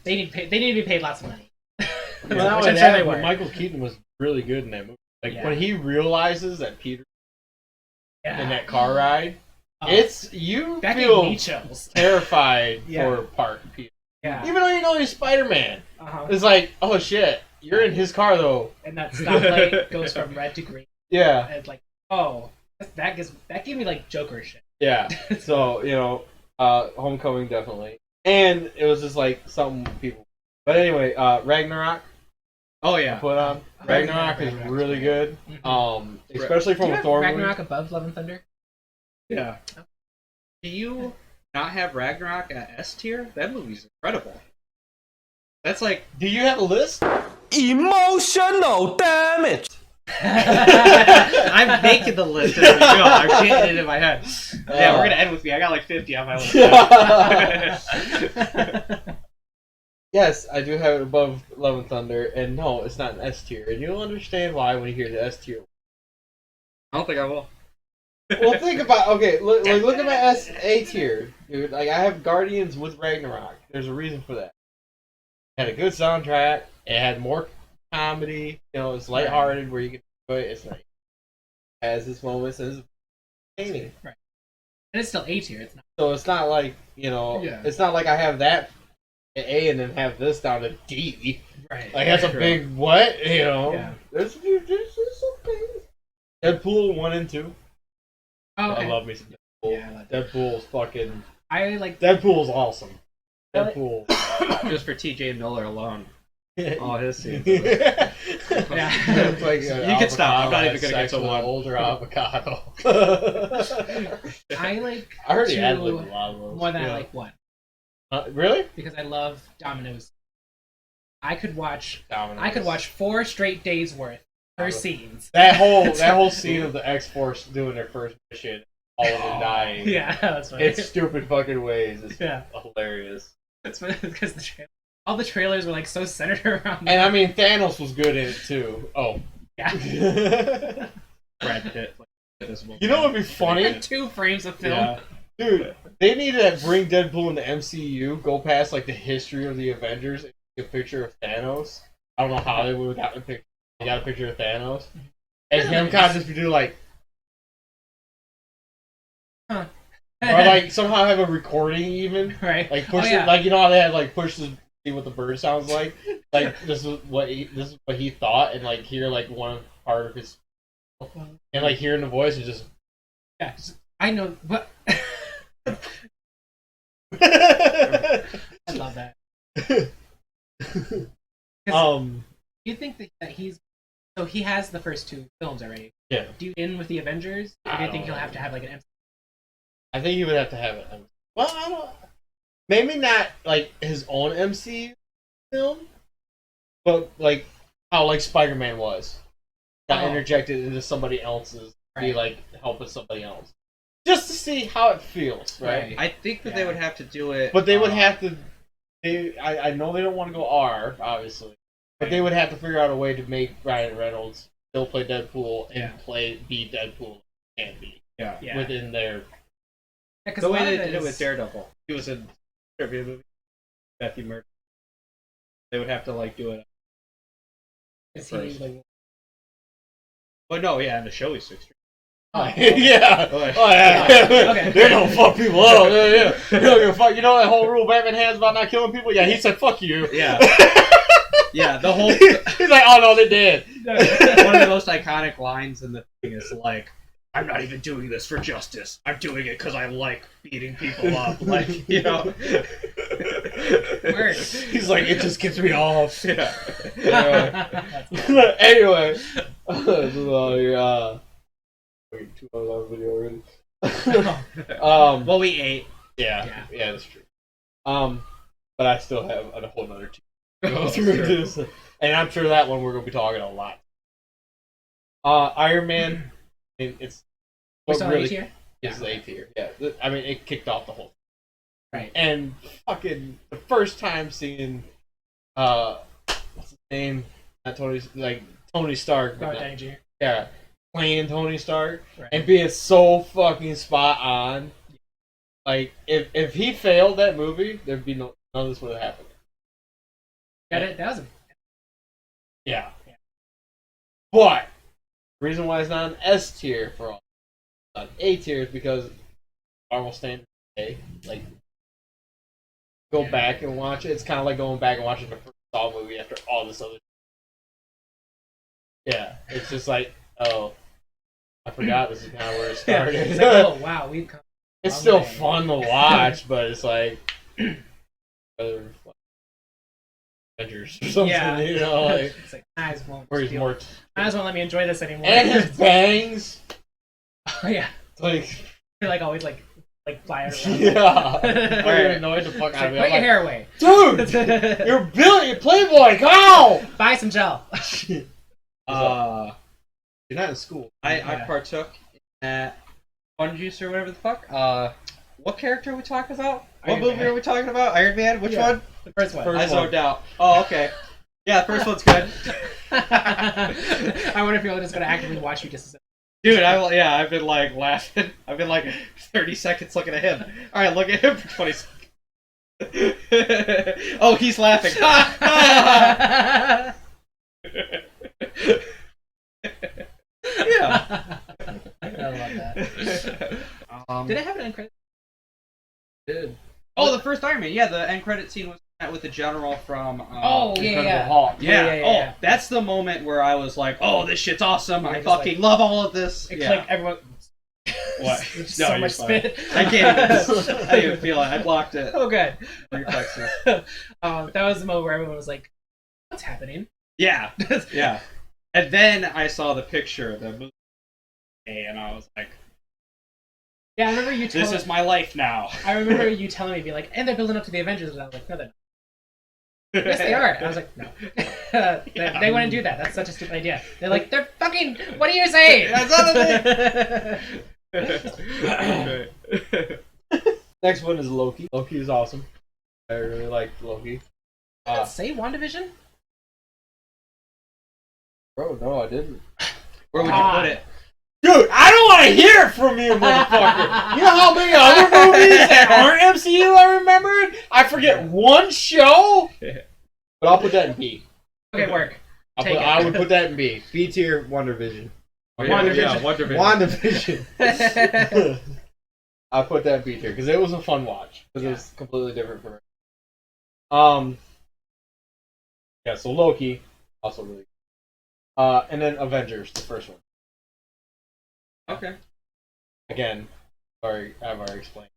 They need to be paid lots of money. well, not Which only I'm sure that, they but were. Michael Keaton was really good in that movie. Like Yeah. when he realizes that Peter Yeah. in that car ride, Oh, it's you that gave feel me chills. terrified Yeah. for part Peter, Yeah. even though you know he's Spider-Man. Uh-huh. It's like, oh shit, you're in his car though. And that stoplight goes from red to green. Yeah, And it's like, oh, that gave me like Joker shit. yeah. So Homecoming definitely, and it was just like something people. But anyway, Ragnarok. Oh I yeah. put on Oh, Ragnarok yeah, is Ragnarok's really great. good. Mhm. Especially Do from you a have Thor Ragnarok movie. above Love and Thunder? Yeah. Do you not have Ragnarok at S tier? That movie's incredible. That's like Do you have a list? Emotional damage. I'm making the list as we go. I'm getting it in my head. Yeah, we're gonna end with me. I got like 50 on my list. Yes, I do have it above Love and Thunder, and no, it's not an S tier. And you'll understand why when you hear the S tier. I don't think I will. Well, think about look at my A tier, dude. Like I have Guardians with Ragnarok. There's a reason for that. It had a good soundtrack. It had more comedy. You know, it's lighthearted where you can enjoy it. It's like has its moments and it's entertaining. Right. And it's still A tier. It's not. So it's not like it's not like I have that at A and then have this down to D. Right. Like that's a big what? Yeah. There's some things. Deadpool 1 and 2. Oh, okay. I love me some Deadpool. Yeah, I like that. Deadpool's fucking. I like. Deadpool's awesome. Really? Deadpool. Just for T.J. Miller alone. All his scenes. Yeah. It's like You can stop. I'm not avocado even gonna had get sex to with one. an older avocado. I like. I heard he two ad libbed a lot of those. more than I Yeah. like one Really? because I love Domino's. I could watch Domino's. 4 straight days worth per Domino's. scenes. That whole scene of the X-Force doing their first mission, all of them dying. Yeah, that's funny. In stupid fucking ways. It's Yeah. hilarious. It's because all the trailers were like so centered around. And I mean, Thanos was good in it too. Oh. Yeah. Brad Pitt. You know what would be funny? 2 frames of film. Yeah. Dude, they need to bring Deadpool in the MCU, go past like the history of the Avengers, and take a picture of Thanos. I don't know how they would have gotten a picture. They got a picture of Thanos. And him kind of just do like, Huh. or like somehow have a recording even. Right. Like push Oh, yeah. it, like you know how they had like push to see what the bird sounds like. Like this is what he thought, and like hear like one part of his, and like hearing the voice and just. Yeah. I know, but I love that. 'Cause you think that he's so he has the first 2 films already. Yeah. Do you in with the Avengers? Or do I you think don't he'll have to know. have like an I think he would have to have it. Well, I don't. Maybe not like his own MCU film, but like how like Spider-Man was, got Oh. interjected into somebody else's, be Right. like helping somebody else, just to see how it feels, right? I think that they would have to do it. But they would have to. I know they don't want to go R, obviously, but they would have to figure out a way to make Ryan Reynolds still play Deadpool and be Deadpool and be Yeah. within their. Yeah, 'cause The a way lot they of it did it with is- Daredevil. He was in a trivia movie. Matthew Murray. They would have to like do it. is he, first. like, But no, yeah, in the show he's 16. Yeah. Okay. Oh, yeah. Okay. They don't fuck people up. Yeah. They don't give a fuck. You know that whole rule Batman has about not killing people? Yeah, he said fuck you. Yeah. Yeah, the whole He's like, oh no, they did. one of the most iconic lines in the thing is like, I'm not even doing this for justice. I'm doing it because I like beating people up. Like, you know. Word. He's like, it just gets me off. Yeah. Anyway. Wait, 2 hours on video already. Well, we ate. Yeah, that's true. But I still have a whole nother 2 to go Oh, through sure. this. And I'm sure that one we're going to be talking a lot. Iron Man, it's We what saw really A tier? is the A tier. Yeah, I mean, it kicked off the whole thing. Right. And fucking the first time seeing, what's his name? Not Tony, like Tony Stark. Robert Downey Jr. Yeah, playing Tony Stark Right. and being so fucking spot on. Like, if he failed that movie, there'd be none of this would have happened. Got it? That was a... Yeah. But the reason why it's not an S tier for all, it's not an A tier is because Marvel standards A. Like, go back and watch it. It's kind of like going back and watching the first Saw movie after all this other. Yeah, it's just like, oh, I forgot this is kind of where it started. It's like, oh, wow, we've come... It's long still way. fun to watch, but it's like Avengers or something, Yeah. you know, like It's like, might as well, where he's more. might as well let me enjoy this anymore. And his bangs, Oh, yeah. like, You're like always like fly around. yeah, it annoyed the fuck It's out of like, me. put I'm your like, hair away. dude, you're brilliant, Playboy, go! Buy some gel. You're not in school. I Yeah. partook in that fun juice or whatever the fuck. What character are we talking about? What Iron movie Man. are we talking about? Iron Man? Which Yeah. one? The first one. First I one. zoned out. Oh, okay. Yeah, the first one's good. I wonder if people are just gonna actively watch you just. Dude, I've been like laughing. I've been like 30 seconds looking at him. Alright, look at him for 20 seconds. Oh, he's laughing. Yeah. I love that. Did it have an end credit? Did. Oh, the first Iron Man. Yeah, the end credit scene was with the general from. Oh, yeah, Incredible yeah. Hulk. Yeah. Yeah. Oh, that's the moment where I was like, "Oh, this shit's awesome! I Just fucking like- love all of this." It's Yeah. like everyone. What? There's No, so you're much fine. spit. I can't even. I didn't even feel it. I blocked it. Oh, good. Reflexes. That was the moment where everyone was like, "What's happening?" Yeah. Yeah. And then I saw the picture of the movie, and I was like, Yeah, I remember you "This is my life now." I remember you telling me, be like, "And they're building up to the Avengers," and I was like, "No, they're not." Yes, they are. And I was like, "No, they wouldn't do that. That's such a stupid idea." They're like, "They're fucking. What are you saying?" That's not Next one is Loki. Loki is awesome. I really like Loki. Say WandaVision? Bro, no, I didn't. Where would you put it? Dude, I don't want to hear it from you, motherfucker. You know how many other movies that aren't MCU I remembered? I forget one show, but I'll put that in B. Okay, work. I would put that in B. B tier, WandaVision. WandaVision. Yeah, WandaVision. WandaVision. I put that in B tier because it was a fun watch. Because it was completely different from it. Yeah, so Loki, also really good. And then Avengers, the first one. Okay. Again, I've already explained.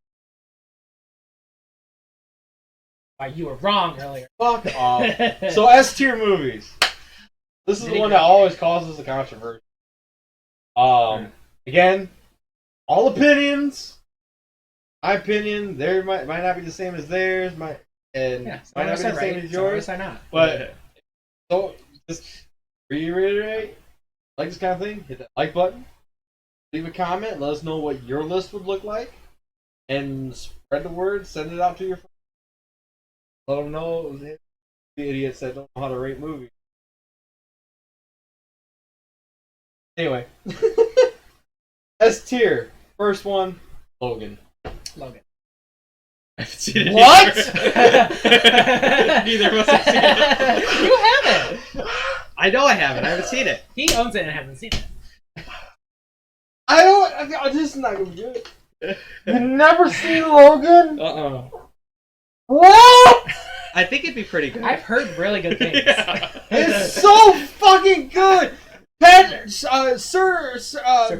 Why you were wrong earlier. Fuck off. So S tier movies. This is the one that always causes the controversy. Again, all opinions. My opinion, there might not be the same as theirs. Might not be the same as yours. Some are not. But so just reiterate, like this kind of thing. Hit that like button. Leave a comment. Let us know what your list would look like, and spread the word. Send it out to your friends. Let them know the idiots that don't know how to rate movies. Anyway, S tier. First one, Logan. Logan. I haven't seen it. What? Neither of us have seen it. You haven't. I know I haven't. I haven't seen it. He owns it and hasn't seen it. I don't. This is not gonna be good. You've never seen Logan? What? I think it'd be pretty good. I've heard really good things. Yeah. It's so fucking good. Sir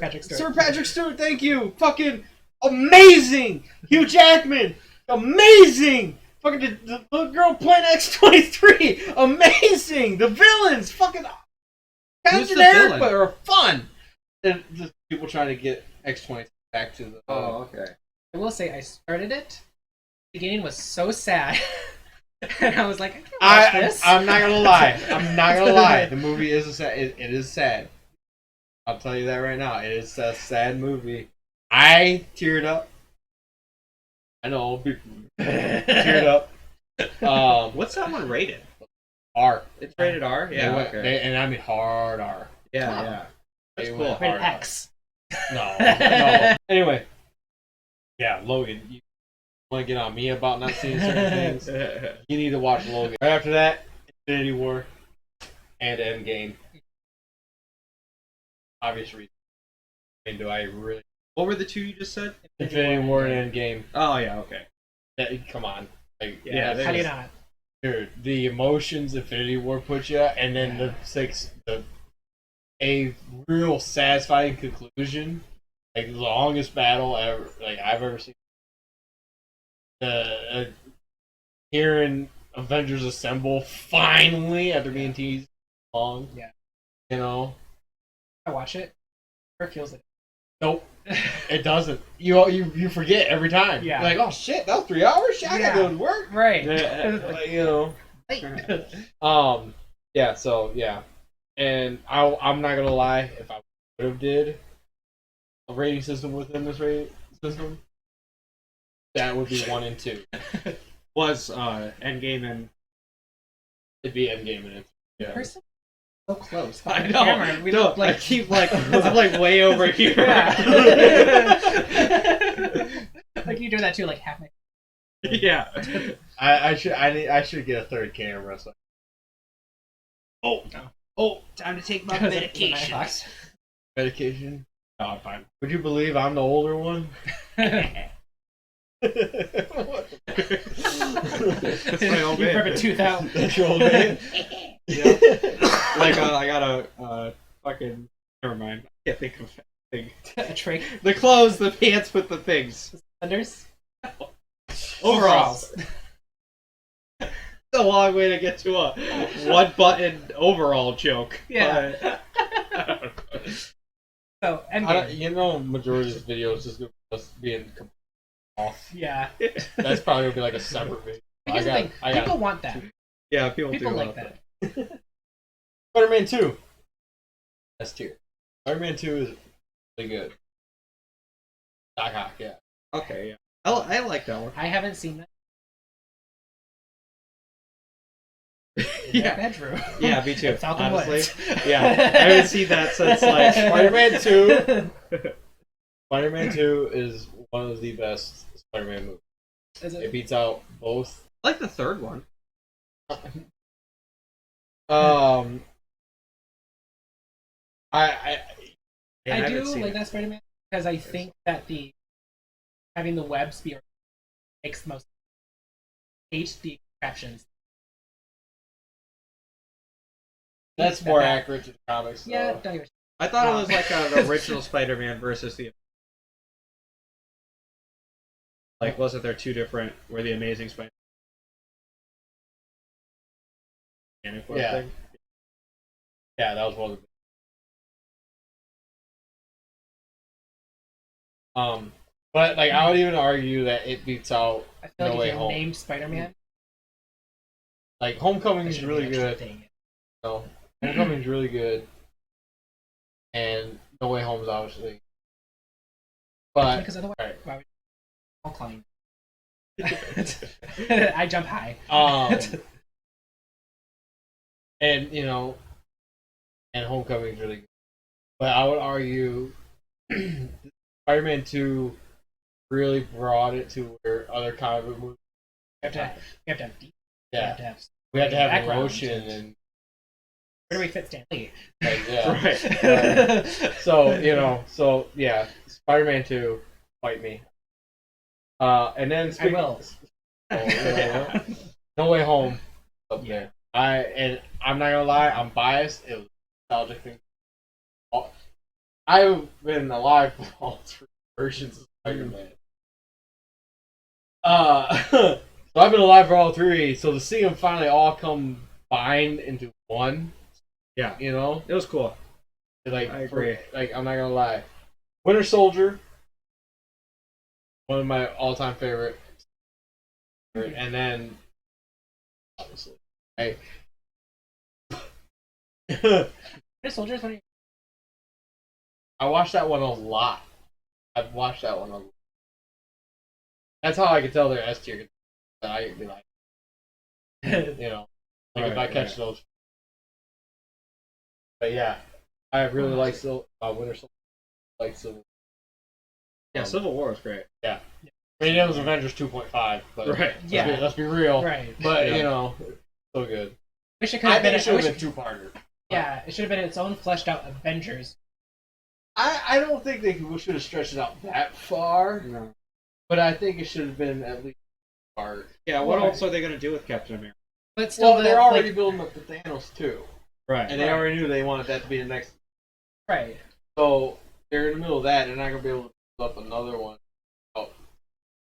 Patrick Stewart. Sir Patrick Stewart, thank you. Fucking amazing. Hugh Jackman, amazing. Fucking the little girl playing X-23, amazing. The villains, fucking kind Who's of the generic, villain? but are fun. And just people trying to get X-23 back to the. Oh, okay. I will say I started it. The beginning was so sad. And I was like, I can't watch this. I'm not gonna lie. I'm not gonna lie. The movie is sad. It is sad. I'll tell you that right now. It is a sad movie. I teared up. I know. People teared up. What's that one rated? R. It's rated R. Yeah. Okay. And I mean hard R. Yeah. Yeah. That's They cool. went Rated hard R. X. No. Anyway. Yeah, Logan. You want to get on me about not seeing certain things? You need to watch Logan. Right after that, Infinity War and Endgame. Obvious reason. And do I really? What were the two you just said? Infinity War and Endgame. Oh yeah. Okay. Come on. Like, Yeah, How do you not? dude, the emotions Infinity War puts you, and then a real satisfying conclusion, like the longest battle ever, like I've ever seen. Hearing Avengers Assemble finally after being teased long. Yeah. You know. I watch it. It feels like. Nope. It doesn't. You forget every time. Yeah. You're like, oh shit, that was 3 hours. Shit, I gotta go to work. Right. You know. Yeah. So yeah, and I'm not gonna lie. If I would have did a rating system within this rating system, that would be 1 and 2. Was Endgame and It'd be Endgame and it. Yeah. Person so close. I The know. camera, we No, look like I keep like I'm like way over here. Yeah. Like you do that too, like half my. Yeah. I should get a third camera. So. Oh, time to take my medication. Medication? No, I'm fine. Would you believe I'm the older one? That's my old You man. perfect 2000. That's your old man? Yeah. Like I got a fucking. Never mind. I can't think of a thing. A trick. The clothes, the pants with the things. Unders. Overalls. It's a long way to get to a one button overall joke. Yeah. So Endgame. Majority of this video is just going to be us being off. Yeah. That's probably going to be like a separate video. Here's the thing. People want that. Yeah, people People do like love that. Spider-Man 2. That's tier. Spider-Man 2 is really good. Doc Ock, yeah. Okay, yeah. I like that one. I haven't seen that. Yeah. Bedroom. Yeah, me too. Falcon honestly. Woods. Yeah, I haven't seen that since like Spider-Man 2. Spider-Man 2 is one of the best Spider-Man movies. Is It it? beats out both. I like the third one. I I do haven't seen like it. that Spider-Man because I think that having the webs be makes the most. Hate the exceptions. that's more accurate to the comics. Though. Yeah, don't even. I thought it was like an original Spider-Man versus the. Like, wasn't there two different? Were the Amazing Spider? Yeah. Thing? Yeah, that was one of the. But like, I would even argue that it beats out I feel No like Way if you Home. named Spider-Man, Like, Homecoming that is should be really an extra good. thing. No, Homecoming's really good, and No Way Home's obviously. But Because otherwise, right. why would I'll climb. I jump high. And and Homecoming's really good. But I would argue Spider-Man 2 really brought it to where other comic book movies. We have to have deep. Yeah, we had to have backgrounds emotion and where do we fit Stan Lee? like, yeah. Right. So yeah, Spider-Man 2, fight me. And then I will. No Way Home up there. I'm not gonna lie, I'm biased. It was a nostalgic thing. I've been alive for all 3 versions of Spider-Man. So I've been alive for all 3. So to see them finally all combined into one, Yeah, you know, it was cool. like I agree. I'm not gonna lie, Winter Soldier, one of my all-time favorite, and then obviously, I. Soldiers, when I watched that one a lot. I've watched that one a lot. That's how I can tell they're S tier. I be like, you know, like if I catch those. But yeah, I really like Winter Soldier. Like Civil. Yeah, Civil War was great. Yeah, I mean it was Avengers 2.5, but Right. Yeah. let's be real. right. But Yeah. you know, so good. Wish it could I have think been. it should have been 2-parter. Yeah, it should have been its own fleshed out Avengers. I don't think they should have stretched it out that far, No. but I think it should have been at least a part. Yeah, what Right. else are they going to do with Captain America? But still, Well, they're already building up the Thanos too, Right. and they already knew they wanted that to be the next. right. So they're in the middle of that. They're not gonna be able to build up another one.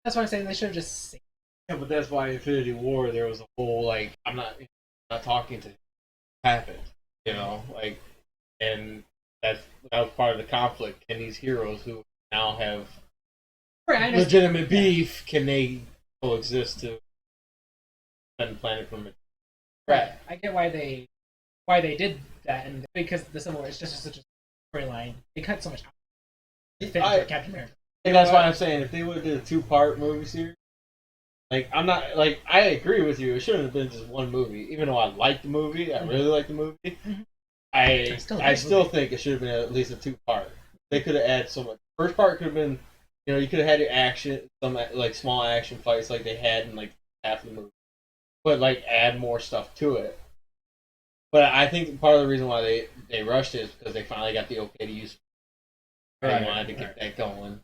That's why I'm saying they should have just. Yeah, but that's why Infinity War there was a whole like I'm not talking to him happened, you know, like, and that was part of the conflict. Can these heroes who now have Right, I understand. legitimate beef can they coexist to defend the planet from it? Right. I get why they did that, and because the Civil War is just such a storyline. They cut so much out to fit into Captain America. And that's why I'm saying if they would have did a 2-part movie series, like I'm not like I agree with you. It shouldn't have been just one movie. Even though I like the movie, I really like the movie. Mhm. I I still think it should have been at least a 2-part. They could have added so much. First part could have been, you know, you could have had your action, some like small action fights like they had in like half the movie, but like add more stuff to it. But I think part of the reason why they rushed it is because they finally got the okay to use. They wanted to get that going.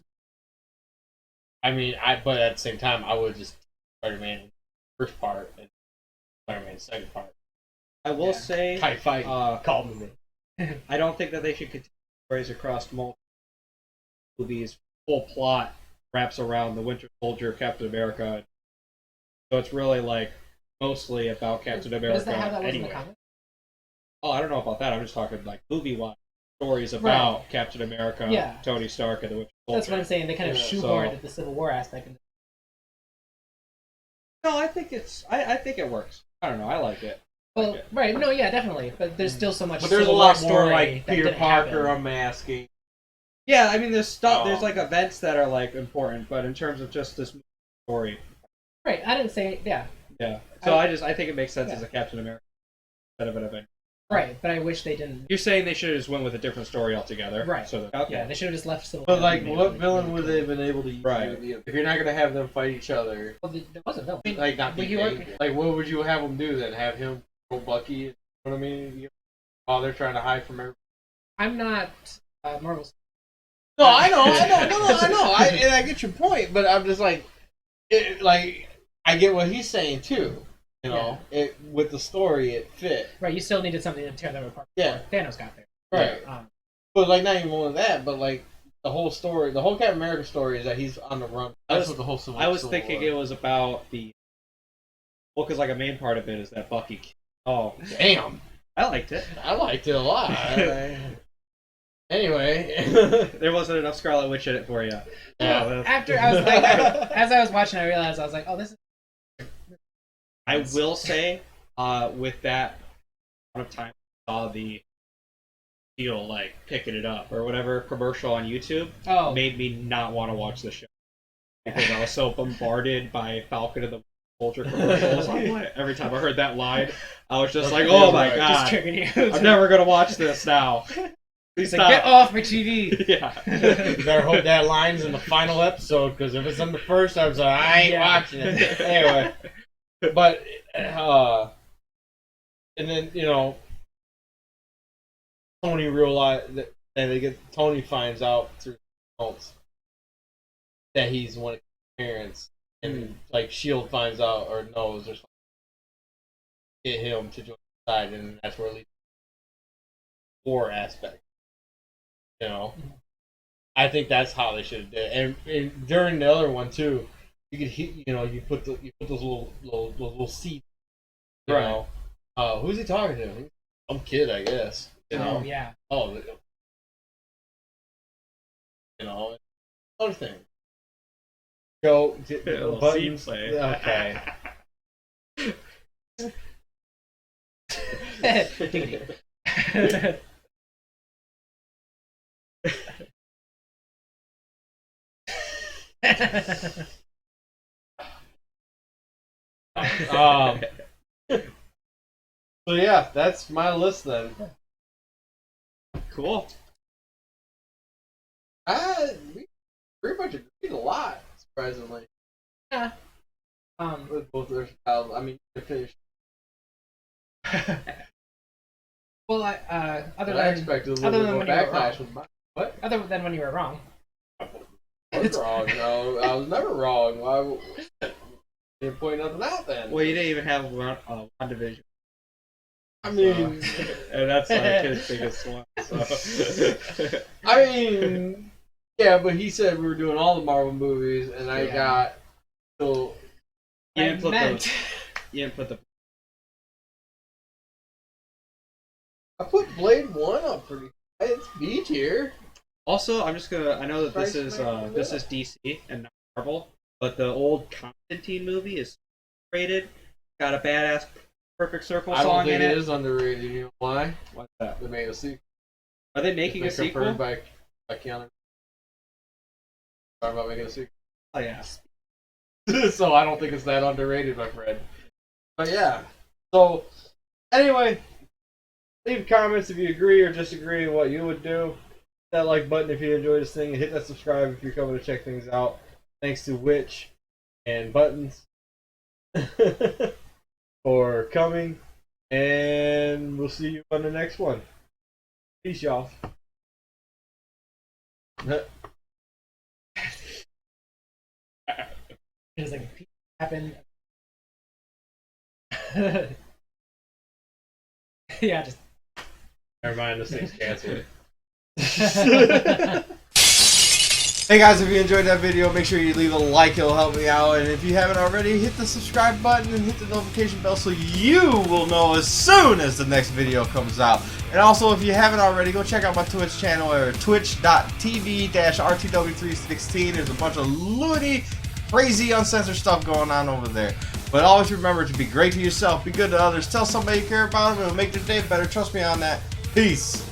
I mean, but at the same time, I would just Spider-Man first part and Spider-Man second part. I will say, Tight fight. Call me. I don't think that they should continue stories across multiple movies. Full plot wraps around the Winter Soldier, Captain America. So it's really like mostly about Captain America. Does that how that was in anyway. the comic? Oh, I don't know about that. I'm just talking like movie-wise stories about Captain America, Yeah. Tony Stark, and the Winter Soldier. That's what I'm saying. They kind of Yeah, shoehorned the Civil War aspect. No, I think I think it works. I don't know. I like it. Well, right, no, yeah, definitely. But there's still so much. But there's a Civil lot War more story like that Peter didn't Parker happen. unmasking. Yeah, I mean, there's stuff. Oh. There's like events that are like important, but in terms of just this story, Right, I didn't say yeah. yeah. So I think it makes sense Yeah. as a Captain America instead of an event. Right, but I wish they didn't. You're saying they should have just went with a different story altogether, Right. So that, Yeah, they should have just left Civil But War. like, and made what it villain really would they have been able to use? Right. If you're not gonna have them fight each other, Well, there was a villain. like not the But you were- Avenger. Like, what would you have them do then? Have him go Bucky? You know what I mean? While they're trying to hide from everyone. I'm not Marvel's. No, I know, and I get your point, but I'm just like, I get what he's saying too. You know, it with the story, it fit. Right, you still needed something to tear them apart. Yeah. Before Thanos got there. Right. But like, not even only that, but like the whole story, the whole Captain America story is that he's on the run. That's what the whole Civil I was Civil thinking War. it was about because like a main part of it is that Bucky. Oh, Damn, I liked it. I liked it a lot. Anyway, There wasn't enough Scarlet Witch in it for you. yeah. After I was like, as I was watching, I realized I was like, oh, this is. I will say, with that amount of time I saw the deal like picking it up or whatever commercial on YouTube Oh, made me not want to watch the show because I was so bombarded by Falcon and the Soldier commercials. Every time I heard that line, I was just like, "Oh my just god, triggered you. I'm never gonna watch this now." He's Stop. like, get off my TV. Yeah. You better hope that line's in the final episode, because if it's in the first episode, I ain't watching it. Anyway, but and then Tony realized that, and Tony finds out through notes that he's one of his parents, and like Shield finds out or knows or something, get him to join the side, and that's where it leads to the war aspect. You know, I think that's how they should have did it. And during the other one too, you could you put those little seats. You know, who's he talking to? Some kid, I guess. You know? Oh yeah. Oh, you know, other thing. Go buttons. play. Okay. So yeah, that's my list then. Cool. We pretty much agreed a lot, surprisingly. Yeah. With both their styles. I mean, they finished. Well, I expected a little bit more backlash with mine. What? Other than when you were wrong. I was wrong. No, I was never wrong. Why? You didn't point nothing out then. Well, you didn't even have one division. I mean, And that's like his biggest one. So. I mean, yeah, but he said we were doing all the Marvel movies, and I got so. You didn't put the. I put Blade 1 up pretty high. It's B tier. Also, I'm just gonna. I know that this is DC and not Marvel, but the old Constantine movie is rated. Got a badass Perfect Circle I don't song think in it it. is underrated. You know why? What's that? They made a sequel. Are they making a sequel? Confirmed by Keanu. Talking about making a sequel. Oh yeah. So I don't think it's that underrated, my friend. But yeah. So anyway, leave comments if you agree or disagree with what you would do. Hit that like button if you enjoy this thing, and hit that subscribe if you're coming to check things out. Thanks to Witch and Buttons for coming, and we'll see you on the next one. Peace, y'all. It was like happened. Yeah, just. Never mind, this thing's canceled. Hey guys, if you enjoyed that video, make sure you leave a like, it'll help me out. And if you haven't already, hit the subscribe button and hit the notification bell so you will know as soon as the next video comes out. And also, if you haven't already, go check out my Twitch channel at twitch.tv-rtw316. There's a bunch of loony, crazy, uncensored stuff going on over there. But always remember to be great to yourself, be good to others, tell somebody you care about them, it'll make their day better. Trust me on that. Peace.